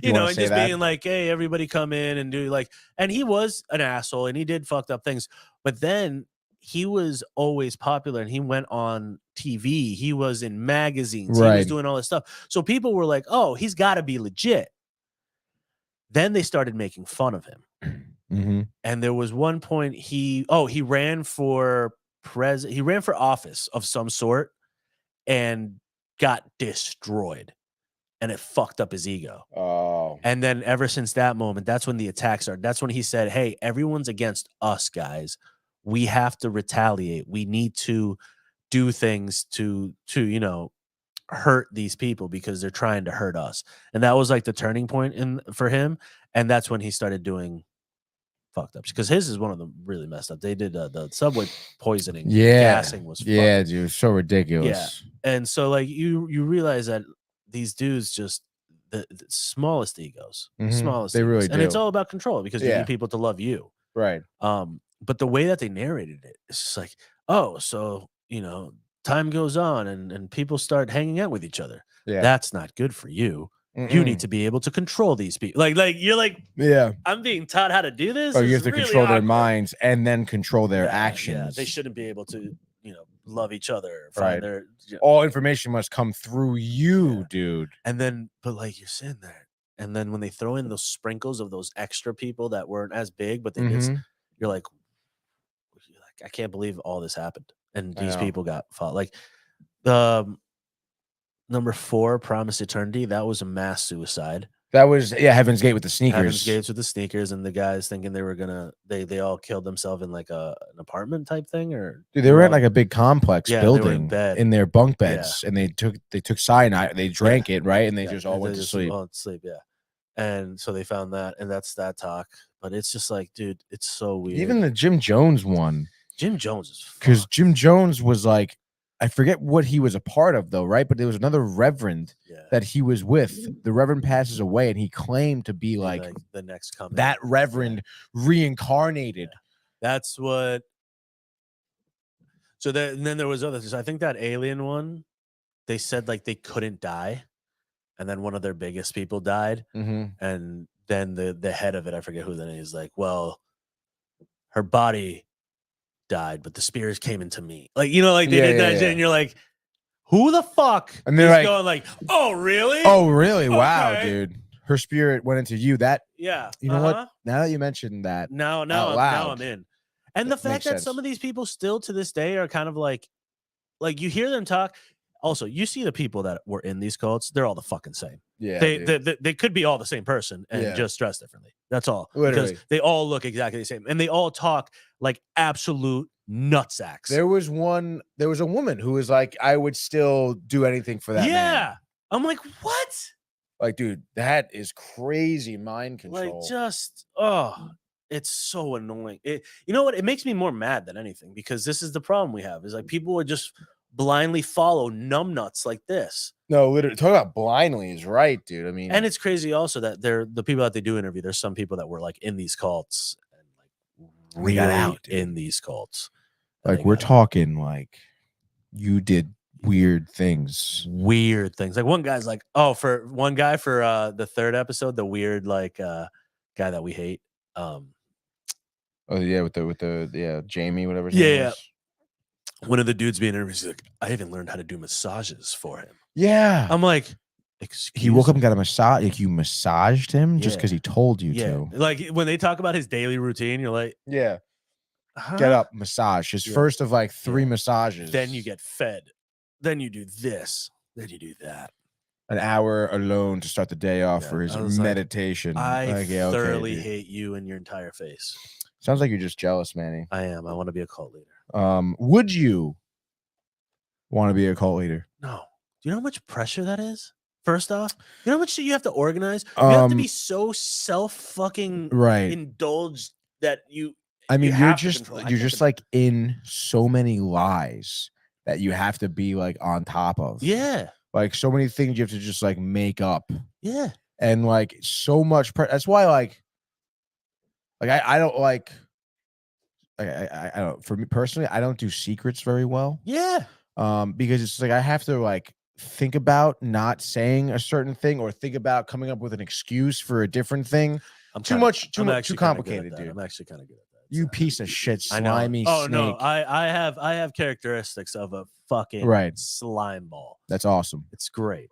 you know, and just being like, hey, everybody come in and do like, and he was an asshole and he did fucked up things, but then he was always popular and he went on TV, he was in magazines, he was doing all this stuff, so people were like, oh, he's got to be legit. Then they started making fun of him. And there was one point he ran for office of some sort and got destroyed. And it fucked up his ego. Oh. And then ever since that moment, that's when the attacks started. That's when he said, hey, everyone's against us, guys. We have to retaliate. We need to do things to you know, hurt these people because they're trying to hurt us. And that was like the turning point for him. And that's when he started doing fucked up because his is one of them really messed up. They did the subway poisoning. Yeah, Gassing was yeah, dude, so ridiculous. and so like you realize that these dudes just the smallest egos, smallest They egos. really and do. it's all about control because you Yeah. need people to love you. Right. But the way that they narrated it, it's just like, oh, so time goes on and people start hanging out with each other. Yeah. That's not good for you. You need to be able to control these people. Like you're like, yeah, I'm being taught how to do this. Oh, you It's have to really control their awkward. minds and then control their Yeah, actions. they shouldn't be able to, love each other. Right. Find their, All information must come through you, dude. And then, but like you're sitting there, and then when they throw in those sprinkles of those extra people that weren't as big, but they did, you're like, I can't believe all this happened, and these people got fought. Like the number 4, Promised Eternity, that was a mass suicide. That was Heaven's Gate with the sneakers. Heaven's Gates with the sneakers, and the guys thinking they were gonna they all killed themselves in like an apartment type thing, or Dude, they were at like a big complex they were in building bed. in their bunk beds, and they took cyanide, they drank it, right, and they just all and went they to just sleep. went to sleep, and so they found that, and that's that talk. But it's just like, dude, it's so weird. Even the Jim Jones one, Jim Jones is because Jim Jones was like, I forget what he was a part of though, right? But there was another reverend that he was with. The reverend passes away, and he claimed to be like the next coming. That reverend reincarnated. That's what. So and then there was others. I think that alien one, they said like they couldn't die, and then one of their biggest people died, and then the head of it, I forget who the name is, like, well, her body died, but the spirits came into me. Like, like they did that shit, and you're like, who the fuck? And they're like, going like, oh really? Oh really? Okay. Wow, dude. Her spirit went into you. That yeah. You know what? Now that you mentioned that, now I'm in. And the fact that some of these people still to this day are kind of like you hear them talk. Also, you see the people that were in these cults, they're all the fucking same. Yeah. They could be all the same person and just dress differently. That's all. Literally. Because they all look exactly the same. And they all talk like absolute nutsacks. There was a woman who was like, I would still do anything for that man. I'm like, what? Like, dude, that is crazy mind control. Like, just it's so annoying. You know what? It makes me more mad than anything, because this is the problem we have, is like people would just blindly follow numbnuts like this. No, literally, talk about blindly is right, dude. I mean, and it's crazy also that the people that they do interview, there's some people that were like in these cults and like we got really out, dude. in these cults. Like, we're talking like you did weird things. Like one guy's like, for the 3rd episode, the weird like guy that we hate. Oh yeah, with the Jamie, whatever his name is. One of the dudes being interviewed, he's like, I even learned how to do massages for him. Yeah. I'm like, he woke up and got a massage. Like, you massaged him just because he told you to. Like when they talk about his daily routine, you're like, get up, massage. His first of like 3 massages. Then you get fed. Then you do this. Then you do that. An hour alone to start the day off for his meditation. I thoroughly hate you and your entire face. Sounds like you're just jealous, Manny. I am. I want to be a cult leader. Would you want to be a cult leader? No. Do you know how much pressure that is? First off, you know how much shit you have to organize? You have to be so self-fucking indulged that you. I mean, you're just like in so many lies that you have to be like on top of. Yeah. Like so many things you have to just like make up. Yeah. And like so much that's why like I don't like I don't, for me personally, I don't do secrets very well. Yeah. Because it's like I have to like think about not saying a certain thing or think about coming up with an excuse for a different thing. Too complicated, dude. I'm actually kind of good at that. You piece of shit, slimy snake. No, I have characteristics of a fucking slime ball. That's awesome. It's great.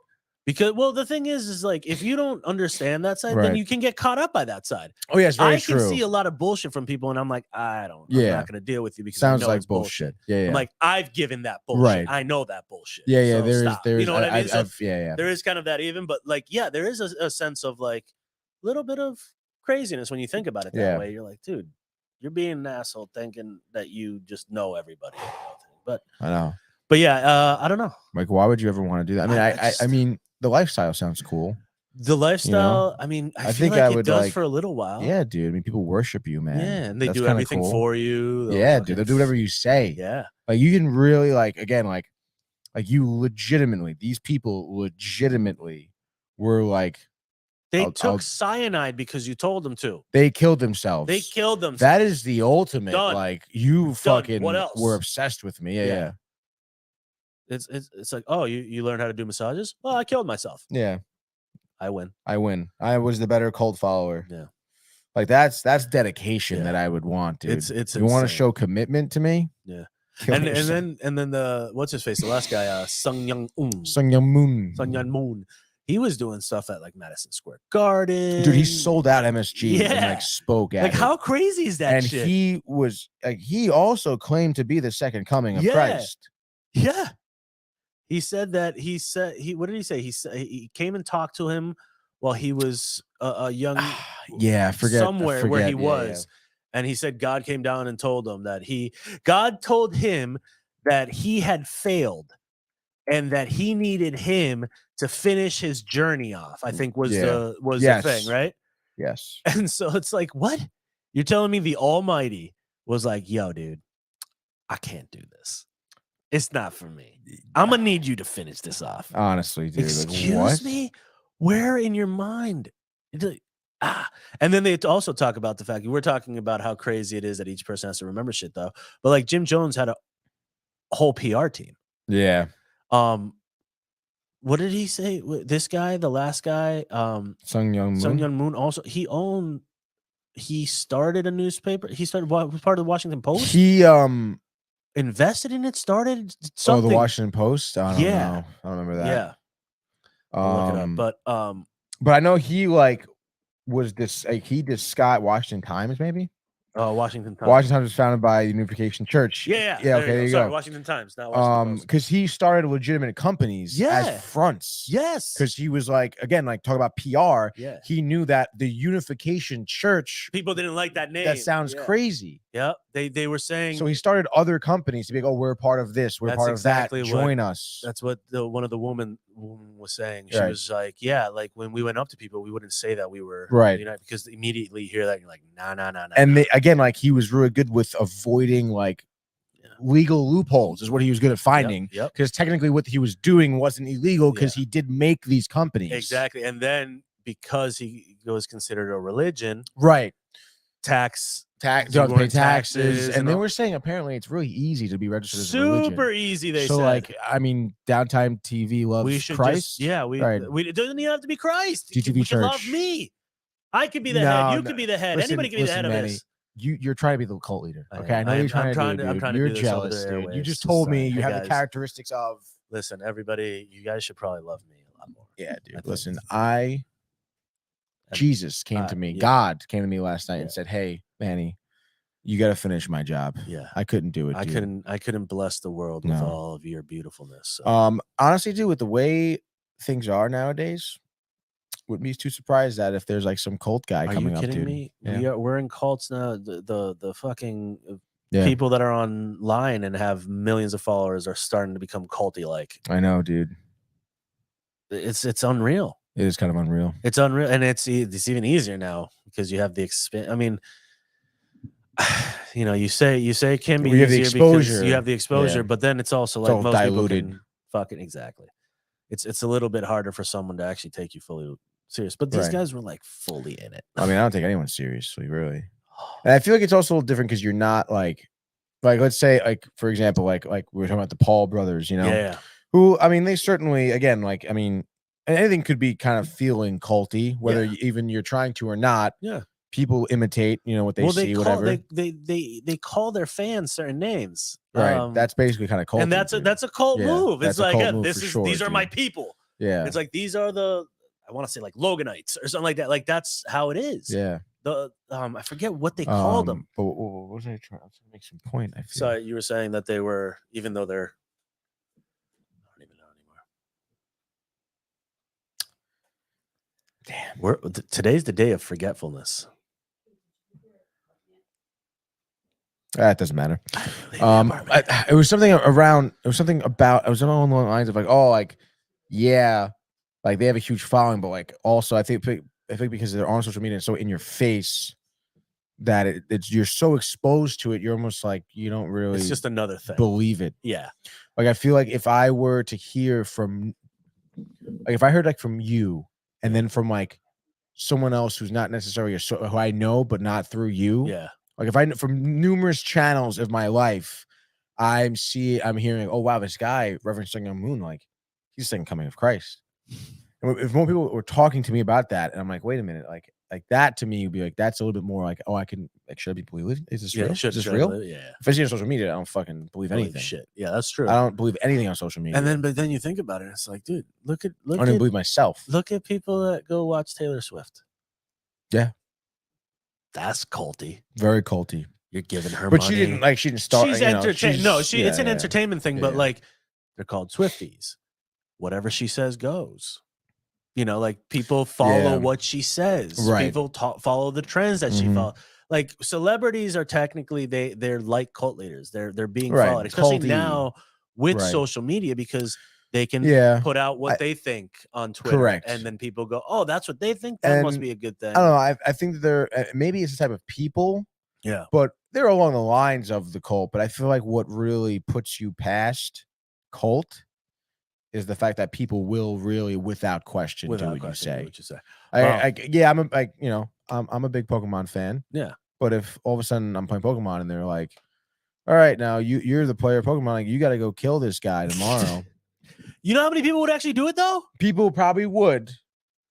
Because, well, the thing is like, if you don't understand that side, then you can get caught up by that side. Oh, yeah, it's very true. I can see a lot of bullshit from people, and I'm like, I'm not going to deal with you because sounds I know like it's bullshit. Yeah. I'm like, I've given that bullshit. I know that bullshit. Yeah. So There is. You know what I mean? There is kind of that even, but like, there is a sense of like a little bit of craziness when you think about it that way. You're like, dude, you're being an asshole thinking that you just know everybody. But I know. But yeah, I don't know. Like, why would you ever want to do that? I mean, I mean, the lifestyle sounds cool. The lifestyle, I mean, I feel think like I it would does like for a little while. Yeah, dude. I mean, people worship you, man. Yeah, and they That's do kinda everything cool. for you. They'll Yeah, fucking dude. They'll do whatever you say. Yeah. Like you can really like again, like you legitimately, these people legitimately were like They I'll- took I'll- cyanide because you told them to. they killed themselves. They killed themselves. That is the ultimate. Done. Like you Done. fucking What else? were obsessed with me. Yeah. It's like, oh, you learned how to do massages? Well, I killed myself. Yeah. I win. I win. I was the better cult follower. Yeah. Like that's dedication Yeah. that I would want, dude. It's you want to insane. show commitment to me? Yeah. Kill And yourself. then the what's his face? The last guy, Sung Young Sung Young Moon. Moon. He was doing stuff at like Madison Square Garden. Dude, he sold out MSG and Yeah. like spoke at Like it. how crazy is that and shit? he was like he also claimed to be the second coming of Yeah. Christ. Yeah. He said that what did he say? He came and talked to him while he was a young Yeah, I forget where he yeah, was. And he said God came down and told him that God told him that he had failed and that he needed him to finish his journey off. I think was the thing, right? Yes. And so it's like, what? You're telling me the Almighty was like, yo, dude, I can't do this. It's not for me. I'm gonna need you to finish this off. Honestly, dude. Excuse like, what? me? Where in your mind? And then they also talk about the fact we're talking about how crazy it is that each person has to remember shit, though. But like Jim Jones had a whole PR team. Yeah. What did he say? This guy, the last guy, Sung Young Moon, also he started a newspaper. He was part of the Washington Post. He invested in it, started something. Oh, the Washington Post? I don't Yeah. know. I don't remember that. Yeah. I'll look it up. But I know he like was this like he did Scott Washington Times, maybe? Washington Times. Washington Times was founded by the Unification Church. Yeah. Okay, there you Sorry, go. Washington Times, not Washington Post. Because he started legitimate companies as fronts. Yes. Because he was like, again, like talk about PR. Yeah. He knew that the Unification Church. People didn't like that name. That sounds crazy. Yeah. They were saying. So he started other companies to be like, oh, we're part of this. We're part of that. Join us. That's what one of the woman was saying. She was like, yeah, like when we went up to people, we wouldn't say that we were United because immediately you hear that and you're like, nah. And they, again, like he was really good with avoiding like legal loopholes is what he was good at finding. Yep. Because technically what he was doing wasn't illegal because he did make these companies. Exactly. And then because he was considered a religion, right? Don't pay taxes, and they were saying apparently it's really easy to be registered as a religion. Super easy. They so said. like I mean, Downtime TV loves we should Christ. We it doesn't even have to be Christ. DTV you Church. Love me. I could be the head. You could be the head. Listen, Anybody could be the head of Manny, this. You're trying to be the cult leader. Okay, I know you're trying to do it, dude. You're jealous, dude. You just told me you have the characteristics of. Listen, everybody, you guys should probably love me a lot more. Yeah, dude. Listen, Jesus came to me. Yeah. God came to me last night and said, "Hey, Manny, you got to finish my job." Yeah, I couldn't do it. I couldn't bless the world with all of your beautifulness. So. Honestly, dude, with the way things are nowadays, wouldn't be too surprised that if there's like some cult guy coming up, dude. Are you kidding me? Yeah. We're in cults now. The fucking people that are online and have millions of followers are starting to become culty like. I know, dude. It's unreal. It is kind of unreal. It's unreal, and it's even easier now because you have the I mean, you say it can be easier because you have the exposure, but then it's also like most diluted. people can fucking exactly. It's a little bit harder for someone to actually take you fully serious, but these guys were like fully in it. I mean, I don't take anyone seriously, really. And I feel like it's also a little different because you're not like let's say like for example like we were talking about the Paul brothers, who I mean they certainly again like I mean anything could be kind of feeling culty whether even you're trying to or not. Yeah. People imitate, what they see, whatever. They call their fans certain names. Right. That's basically kind of cult. And that's a cult move. It's like these are my people. Yeah. It's like these are I want to say like Loganites or something like that. Like that's how it is. Yeah. I forget what they called them. But what was I trying to make some point? I feel. So you were saying that they were, even though they're, I don't even know anymore. Damn. Today's the day of forgetfulness. That doesn't matter. It was something around. It was something about. I was along the lines of like, oh, like, yeah, like they have a huge following, but like also I think because they're on social media and so in your face that it's you're so exposed to it, you're almost like you don't really It's just another thing. believe it. Yeah. Like I feel like if I were to hear from, like if I heard like from you, and then from like someone else who's not necessarily who I know but not through you. Yeah. Like if I from numerous channels of my life, I'm hearing, oh wow, this guy referencing a moon, like he's saying coming of Christ. And if more people were talking to me about that, and I'm like, wait a minute, like that to me would be like that's a little bit more like, oh, I can like, should I be believing? Is this real? Is this real? Yeah. If I see it on social media, I don't fucking believe anything. Shit. Yeah, that's true. I don't believe anything on social media. But then you think about it, it's like, dude, I don't even believe myself. Look at people that go watch Taylor Swift. Yeah. That's culty. Very culty. You're giving her but money. She didn't start. She's entertaining. No, it's an yeah. entertainment thing, but like they're called Swifties. Whatever she says goes. You know, like people follow what she says. Right. People follow the trends that she follows. Like celebrities are technically they're like cult leaders. They're being followed, especially now with social media, because they can put out what they think on Twitter. Correct. And then people go, oh, that's what they think. That must be a good thing. I don't know. I think that they're maybe it's the type of people. Yeah. But they're along the lines of the cult. But I feel like what really puts you past cult is the fact that people will really, without question, do what you say. I'm a big Pokemon fan. Yeah. But if all of a sudden I'm playing Pokemon and they're like, all right, now you're the player of Pokemon, like you got to go kill this guy tomorrow. You know how many people would actually do it though? People probably would.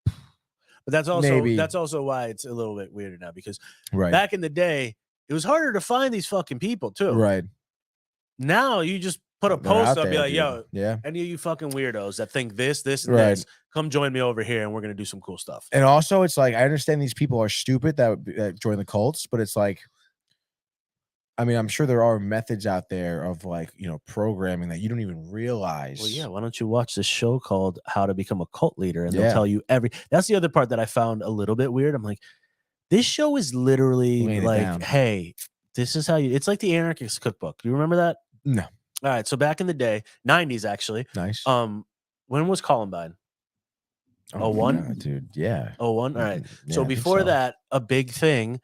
But that's also why it's a little bit weirder now, because back in the day, it was harder to find these fucking people too. Right. Now you just put a post up, be like, yo, yeah, any of you fucking weirdos that think this, and this, come join me over here and we're gonna do some cool stuff. And also, it's like I understand these people are stupid that join the cults, but it's like, I mean, I'm sure there are methods out there of like, programming that you don't even realize. Well, yeah, why don't you watch this show called How to Become a Cult Leader? And they'll tell you that's the other part that I found a little bit weird. I'm like, this show is literally like, hey, this is how it's like the Anarchist Cookbook. Do you remember that? No. All right. So back in the day, 90s actually. Nice. When was Columbine? 01? Dude, yeah. 01? All right. Yeah, so before that, a big thing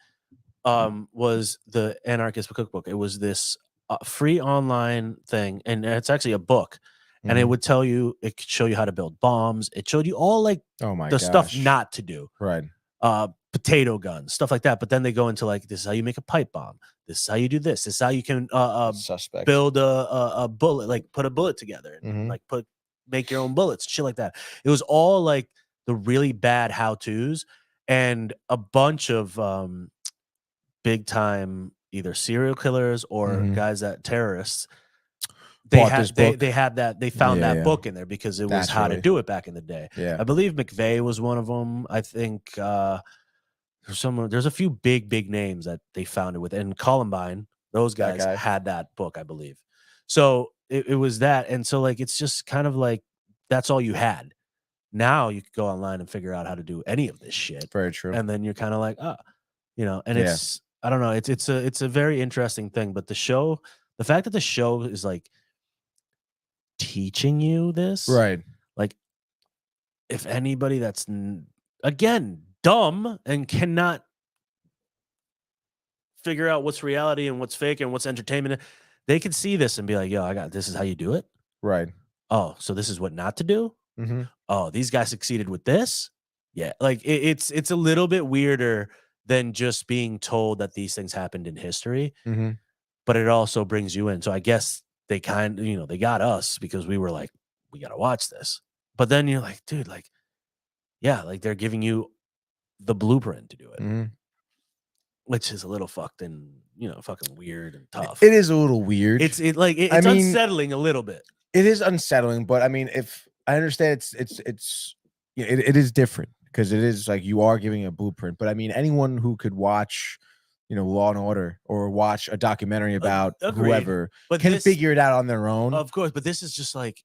was the Anarchist Cookbook. It was this free online thing, and it's actually a book. And it would tell you, it could show you how to build bombs. It showed you all like stuff not to do. Right. Potato guns, stuff like that. But then they go into like, this is how you make a pipe bomb. This is how you do this. This is how you can build a bullet, like put a bullet together and like make your own bullets, shit like that. It was all like the really bad how-tos, and a bunch of big time either serial killers or guys that terrorists. They found that book in there because it was how to do it back in the day. Yeah. I believe McVeigh was one of them. I think there's a few big names that they found it with. And Columbine, those guys had that book, I believe. So it was that. And so like, it's just kind of like, that's all you had. Now you could go online and figure out how to do any of this shit. Very true. And then you're kind of like, and it's, I don't know. It's a very interesting thing, but the fact that the show is like teaching you this, right? Like, if anybody that's again dumb and cannot figure out what's reality and what's fake and what's entertainment, they could see this and be like, yo, this is how you do it. Right. Oh, so this is what not to do. Oh, these guys succeeded with this. Yeah. Like it's a little bit weirder than just being told that these things happened in history, but it also brings you in. So I guess they they got us because we were like, we got to watch this. But then you're like, dude, like, yeah, like they're giving you the blueprint to do it, which is a little fucked and, fucking weird and tough. It is a little weird. It's unsettling a little bit. It is unsettling, but I mean, if I understand it is different because it is like you are giving a blueprint, but I mean, anyone who could watch, Law and Order or watch a documentary about whoever can figure it out on their own. Of course, but this is just like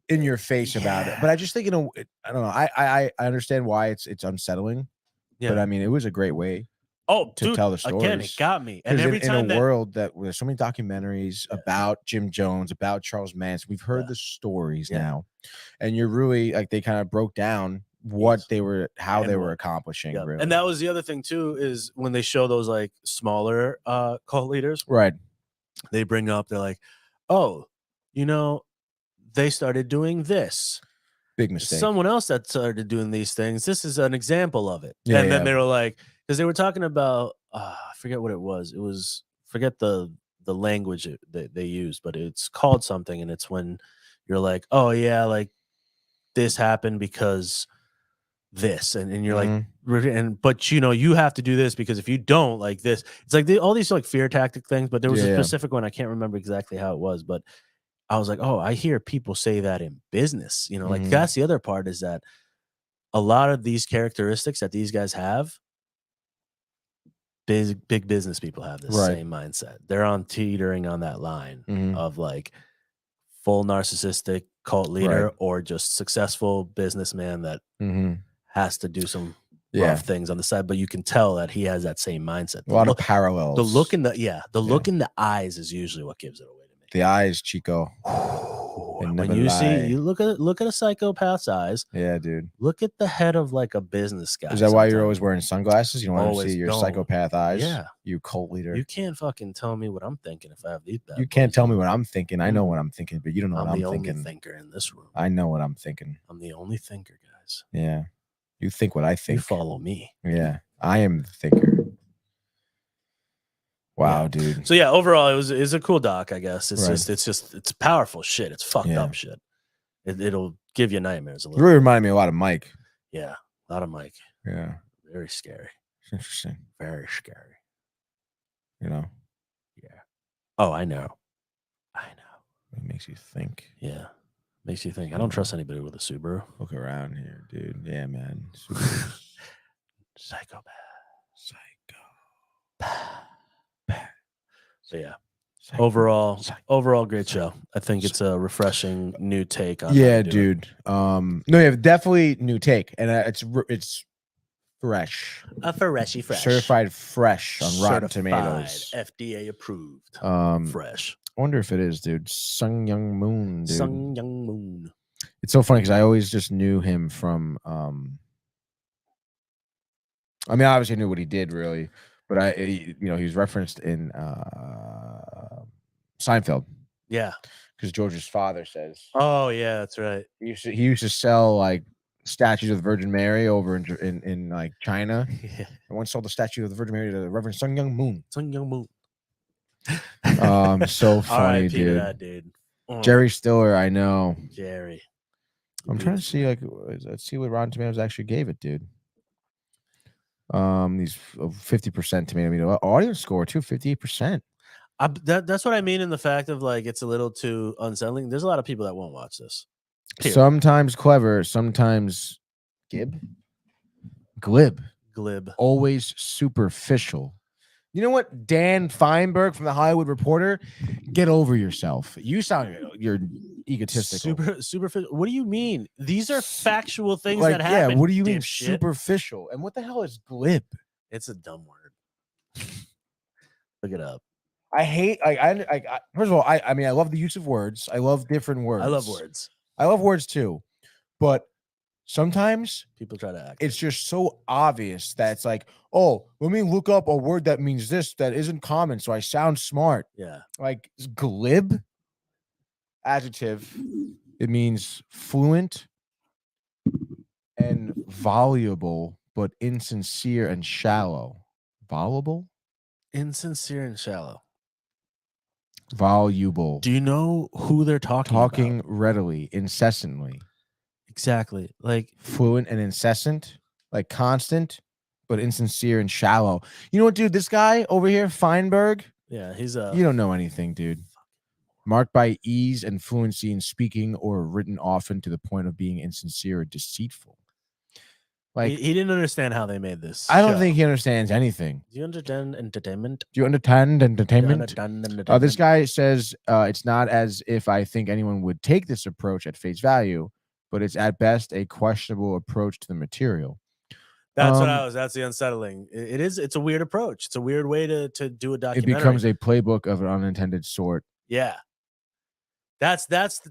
in your face about it. But I just think, I don't know. I understand why it's unsettling. Yeah. But I mean, it was a great way. To tell the stories. Again, it got me. And every time in a world that there's so many documentaries about Jim Jones, about Charles Manson, we've heard the stories now. and you're really like they kind of broke down what Yes. they were, how And they were what. accomplishing. Yeah. Really, And that was the other thing too, is when they show those like smaller cult leaders, right? they bring up, they're like, oh, you know, they started doing this. Big mistake. Someone else that started doing these things. This is an example of it. Yeah, and then yeah. they were like, because they were talking about, I forget what it was. It was, forget the language that they used, but it's called something. And it's when you're like, oh yeah, like this happened because this, and you're like, but you know, you have to do this because if you don't, like this, it's like all these like fear tactic things. But there was a specific one, I can't remember exactly how it was, but I was like, oh, I hear people say that in business, you know, like that's the other part, is that a lot of these characteristics that these guys have, big business people have the same mindset. They're on teetering on that line of like full narcissistic cult leader or just successful businessman that has to do some rough things on the side, but you can tell that he has that same mindset. A lot of parallels. The look in the look in the eyes is usually what gives it away to me. The eyes, Chico. When you see, you look at a psychopath's eyes. Yeah, dude. Look at the head of like a business guy. Is that why you're always wearing sunglasses? You don't want to see your don't. psychopath eyes? Yeah. You cult leader. You can't fucking tell me what I'm thinking if I have these bad You can't boys. tell me what I'm thinking. I know what I'm thinking, but you don't know what I'm the thinking. only thinker in this room. I know what I'm thinking. I'm the only thinker, guys. Yeah. You think what I think. You follow me. Yeah. I am the thinker. Wow, dude. So yeah, overall it's a cool doc, I guess. It's powerful shit. It's fucked up shit. It'll give you nightmares a It little. really reminded me a lot of Mike. Yeah, a lot of Mike. Yeah. Very scary. It's interesting. Very scary. You know? Yeah. Oh, I know. It makes you think. Yeah. Makes you think. I don't trust anybody with a Subaru. Look around here, dude. Yeah, man. Psychopath. So yeah. Overall great show. I think it's a refreshing new take on dude. No, yeah, definitely new take, and it's fresh. A freshy fresh. Certified fresh on Rotten Tomatoes. FDA approved. Fresh. I wonder if it is, dude. Sung Young Moon, dude. Sung Young Moon. It's so funny because I always just knew him from I mean, obviously I knew what he did, really, but he was referenced in Seinfeld. Yeah, because George's father says. Oh yeah, that's right. He used to sell like statues of the Virgin Mary over in like China. Yeah. I once sold the statue of the Virgin Mary to the Reverend Sung Young Moon. Sung Young Moon. So funny, dude. That dude. Oh. Jerry Stiller, I know. Jerry. I'm trying to see let's see what Rotten Tomatoes actually gave it, dude. These 50% tomato meter audience score too, 58%. That's what I mean in the fact of like it's a little too unsettling. There's a lot of people that won't watch this. Period. Sometimes clever, sometimes glib, always superficial. You know what, Dan Feinberg from the Hollywood Reporter? Get over yourself. You're egotistical. Superficial. What do you mean? These are factual things that happen. Yeah, what do you mean dipshit? Superficial? And what the hell is glib? It's a dumb word. Look it up. I hate first of all, I mean I love the use of words. I love different words. I love words. I love words too. But sometimes people try to act. It's just so obvious that it's like, oh, let me look up a word that means this that isn't common, so I sound smart. Yeah. Like glib, adjective. It means fluent and voluble, but insincere and shallow. Voluble? Insincere and shallow. Voluble. Do you know who they're talking about? Readily, incessantly. Exactly. Like fluent and incessant, like constant, but insincere and shallow. You know what, dude? This guy over here, Feinberg. Yeah, he's you don't know anything, dude. Marked by ease and fluency in speaking or written often to the point of being insincere or deceitful. Like he didn't understand how they made this. I don't think he understands anything. Do you understand entertainment? Do you understand entertainment? This guy says it's not as if I think anyone would take this approach at face value, but it's at best a questionable approach to the material. That's the unsettling. It's a weird approach. It's a weird way to do a documentary. It becomes a playbook of an unintended sort. Yeah. That's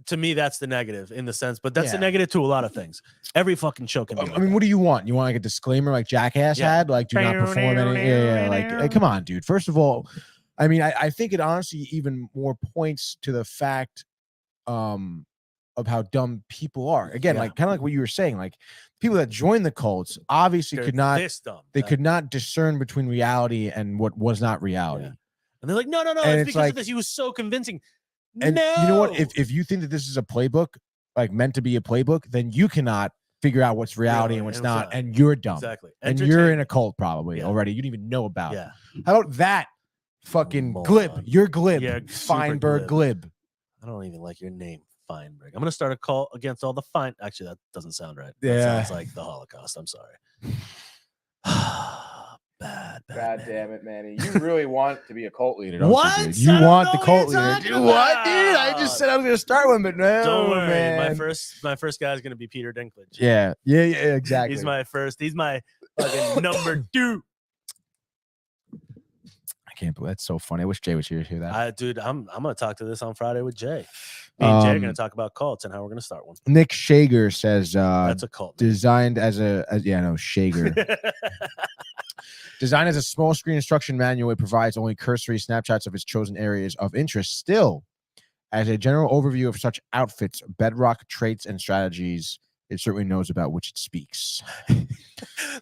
to me, that's the negative in the sense, but that's the Yeah. negative to a lot of things. Every fucking show can be. I mean, what do you want? You want like a disclaimer like Jackass had? Like, do not perform any. Yeah, like, come on, dude. First of all, I mean, I think it honestly even more points to the fact of how dumb people are. Again, like kind of like what you were saying, like people that join the cults obviously They're could not this dumb. they could not discern between reality and what was not reality. Yeah. And they're like, no, And it's it's because like- of this. He was so convincing. And no, you know what? If you think that this is a playbook, like meant to be a playbook, then you cannot figure out what's reality and what's not, and you're dumb. Exactly. And you're in a cult probably already. You don't even know about. Yeah. How about that fucking Moron. glib? You're glib. Yeah, super Feinberg glib. I don't even like your name, Feinberg. I'm gonna start a call against all the fine. Actually, that doesn't sound right. That Yeah. sounds like the Holocaust. I'm sorry. Bad. God damn it, Manny. You really want to be a cult leader, don't What? you, dude? I You don't want know the what cult you're leader. talking Dude, what, dude? I about. just said I was gonna start one, but no, Don't worry. man. My first guy is gonna be Peter Dinklage. Yeah, exactly. He's my first. He's my fucking number 2. I can't believe that's so funny. I wish Jay was here to hear that. Dude, I'm gonna talk to this on Friday with Jay. Me and Jay are gonna Um, talk about cults and how we're gonna start one. Nick Shager says That's a cult. name. designed as Shager. Designed as a small screen instruction manual, it provides only cursory snapshots of its chosen areas of interest. Still, as a general overview of such outfits, bedrock traits, and strategies, it certainly knows about which it speaks.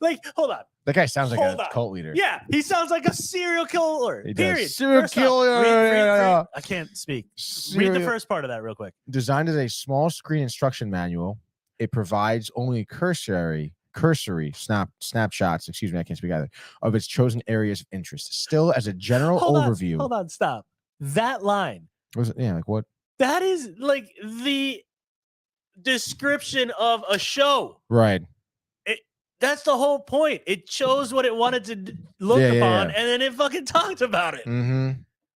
Like, hold on. That guy sounds like Hold a on. cult leader. Yeah, he sounds like a serial killer. He does. Period. Serial First off, killer. read- I can't speak. Read Serial- the first part of that real quick. Designed as a small screen instruction manual, it provides only cursory snapshots, excuse me, I can't speak either, of its chosen areas of interest. Still, as a general overview. Hold on, stop. That line. Was it, like what? That is like the description of a show. Right. That's the whole point. It chose what it wanted to look upon, and then it fucking talked about it. Mm-hmm.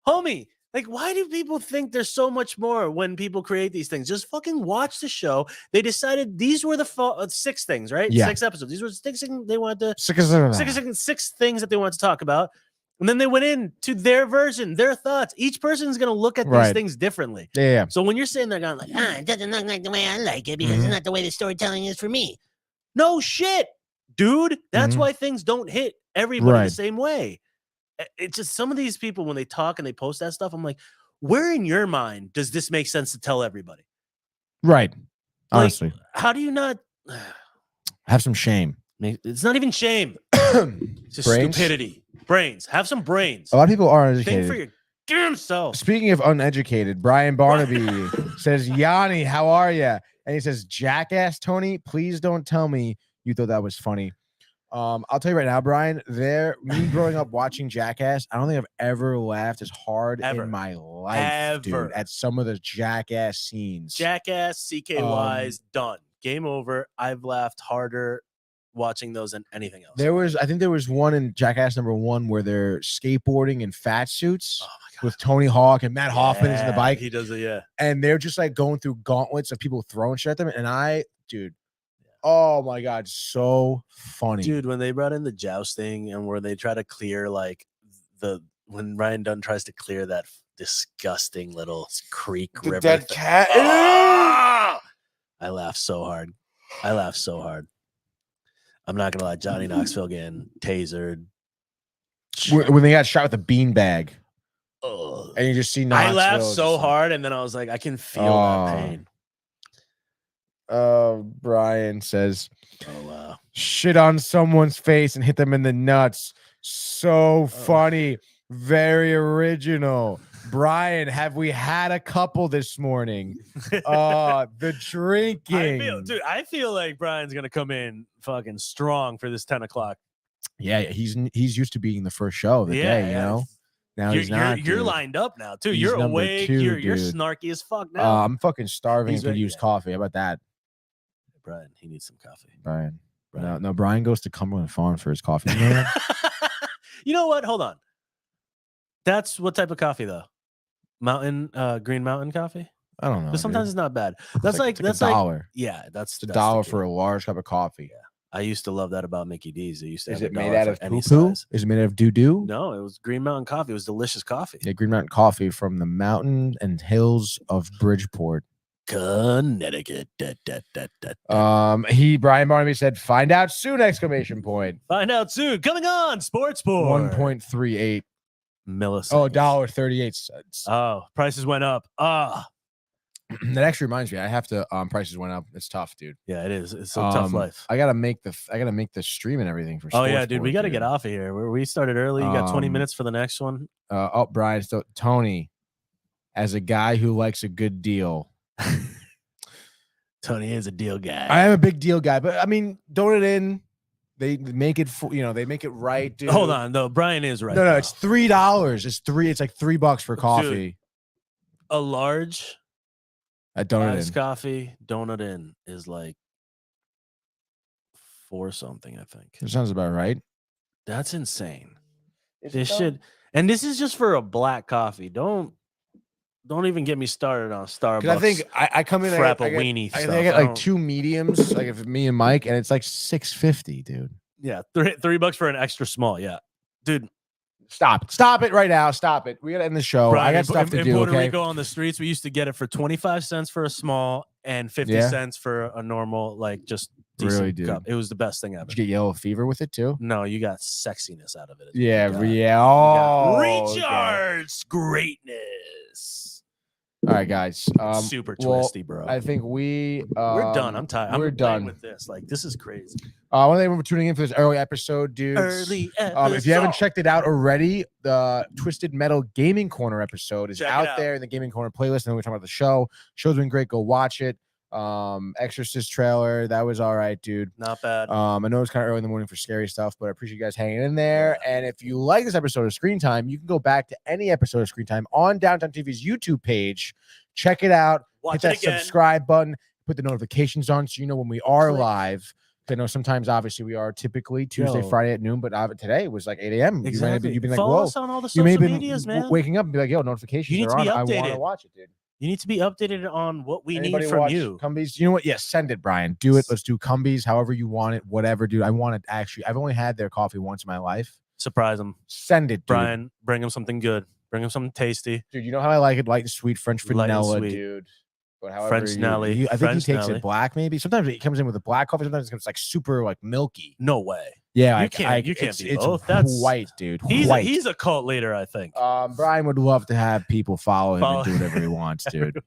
Homie, like, why do people think there's so much more when people create these things? Just fucking watch the show. They decided these were the 6 things, right? Yeah. 6 episodes. These were 6 things they wanted to Six things that they wanted to talk about. And then they went into their version, their thoughts. Each person's going to look at these Right. things differently. Yeah. So when you're sitting there going like, It doesn't look like the way I like it because Mhm. it's not the way the storytelling is for me. no shit, dude. That's Mhm. why things don't hit everybody the Right. same way. It's just some of these people, when they talk and they post that stuff, I'm like, where in your mind does this make sense to tell everybody? Right. Honestly, How do you not? have some shame. It's not even shame. A It's just stupidity. Brains. Have some brains. lot of people are Think uneducated. for your damn self. Speaking of uneducated, Brian Barnaby says, Yanni, how are you? And he says, Jackass, Tony, please don't tell me you thought that was funny. I'll tell you right now, Brian, me growing up watching Jackass, I don't think I've ever laughed as hard Ever. in my life, dude, Ever. at some of the Jackass scenes. Jackass, CKY's done. Game over. I've laughed harder watching those than anything else. I think there was one in Jackass #1 where they're skateboarding in fat suits Oh my God. with Tony Hawk and Matt Hoffman is in the Yeah, bike. He does it, yeah. And they're just like going through gauntlets of people throwing shit at them. And dude, oh my God, so funny. Dude, when they brought in the jousting and where they try to clear when Ryan Dunn tries to clear that disgusting little creek The river. dead cat. Ah! I laughed so hard. I'm not gonna lie, Johnny Knoxville getting tasered. When they got shot with a beanbag. Ugh. And you just see I Knoxville laughed just so like, hard, and then I was like, I can feel Oh. that pain. Brian says, Oh wow. shit on someone's face and hit them in the nuts. So funny. Very original. Brian, have we had a couple this morning? The drinking. I feel like Brian's gonna come in fucking strong for this 10 o'clock. Yeah, he's used to being the first show of the day, you know? Now he's not. You're dude. lined up now too. He's You're number awake. 2, You're dude. snarky as fuck now. I'm fucking starving He's and could ready, use yeah. coffee. How about that, Brian, he needs some coffee. Brian? Brian. No, Brian goes to Cumberland Farm for his coffee. You know that? You know what? Hold on. That's what type of coffee though? Green Mountain coffee? I don't know. But sometimes dude. it's not bad. It's That's like that's $1. yeah, that's It's the $1 key. for a large cup of coffee. I used to love that about Mickey D's. They used to Is have it a made dollar out for of any poo-poo? size. Is it made out of doo-doo? No, it was Green Mountain coffee. It was delicious coffee. Yeah, Green Mountain Coffee from the mountain and hills of Bridgeport. Connecticut. Brian Barnaby said, "Find out soon!" Exclamation point. Find out soon. Coming on Sports Board. 1.38 milliseconds. Oh, $1.38. Oh, prices went up. That actually reminds me, I have to. Prices went up. It's tough, dude. Yeah, it is. It's a tough life. I gotta make the stream and everything for. Oh yeah, Sports dude. Board, We got to get off of here. We started early. You got 20 minutes for the next one. Brian. So Tony, as a guy who likes a good deal. Tony is a deal guy. I am a big deal guy, but I mean, don't it in. They make it, they make it right, dude. Hold on, though. Brian is right. No, it's $3. It's like $3 for coffee. Dude, a large donut coffee donut in is like $4 something, I think. That sounds about right. That's insane. This and this is just for a black coffee. Don't even get me started on Starbucks. I think I come in Frappuccini. I get like 2 mediums, like if me and Mike, and it's like $6.50, dude. Yeah, $3 for an extra small. Yeah, dude. Stop it right now. Stop it. We gotta end the show. Brian, I got stuff to do. In Puerto okay? Rico on the streets, we used to get it for 25 cents for a small and 50 cents for a normal, like just decent really, dude. cup. It was the best thing ever. Did you get yellow fever with it too? No, you got sexiness out of it. Yeah. Recharge greatness. All right, guys. Super twisty, bro. I think we're done. I'm tired. We're done with this. Like, this is crazy. I want to thank you for tuning in for this early episode, dudes. If you haven't checked it out already, the Twisted Metal Gaming Corner episode is out there in the Gaming Corner playlist. And then we're talking about the show. Show's been great. Go watch it. Exorcist trailer, that was all right, dude. Not bad. I know it's kind of early in the morning for scary stuff, but I appreciate you guys hanging in there. And if you like this episode of Screen Time, you can go back to any episode of Screen Time on Downtown TV's YouTube page. Check it out. Hit that subscribe button. Put the notifications on so you know when we are live. I know sometimes, obviously, we are typically Tuesday, Friday at noon, but today was like 8 a.m. Exactly. You've been like, follow whoa. us on all the social medias, man. Waking up and be like, yo, notifications are on. I want to watch it, dude. You need to be updated on what we Anybody need from watch you. Cumbies? You know what? Yes, send it, Brian. Do it. Let's do Cumbies, however you want it, whatever, dude. I want it actually. I've only had their coffee once in my life. Surprise them. Send it, dude. Brian. Bring them something good. Bring them something tasty. Dude, you know how I like it? Light and sweet French vanilla, dude. But however French Nelly. I think he takes it black, maybe. Sometimes it comes in with a black coffee. Sometimes it's like super like milky. No way. Yeah, you can't be both. That's white, dude. He's a cult leader, I think. Brian would love to have people follow him and do whatever he wants, dude.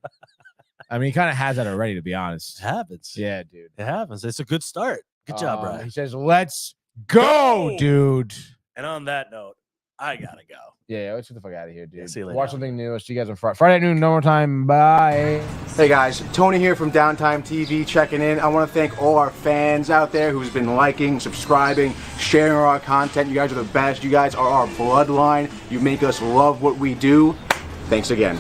I mean, he kind of has that already, to be honest. It happens. Yeah, dude. It happens. It's a good start. Good job, Brian. He says, "Let's go, dude." And on that note, I gotta go. Yeah, let's get the fuck out of here, dude. Yeah, see you later. Watch something new. I'll see you guys on Friday at noon. No more time. Bye. Hey guys, Tony here from Downtime TV checking in. I want to thank all our fans out there who's been liking, subscribing, sharing our content. You guys are the best. You guys are our bloodline. You make us love what we do. Thanks again.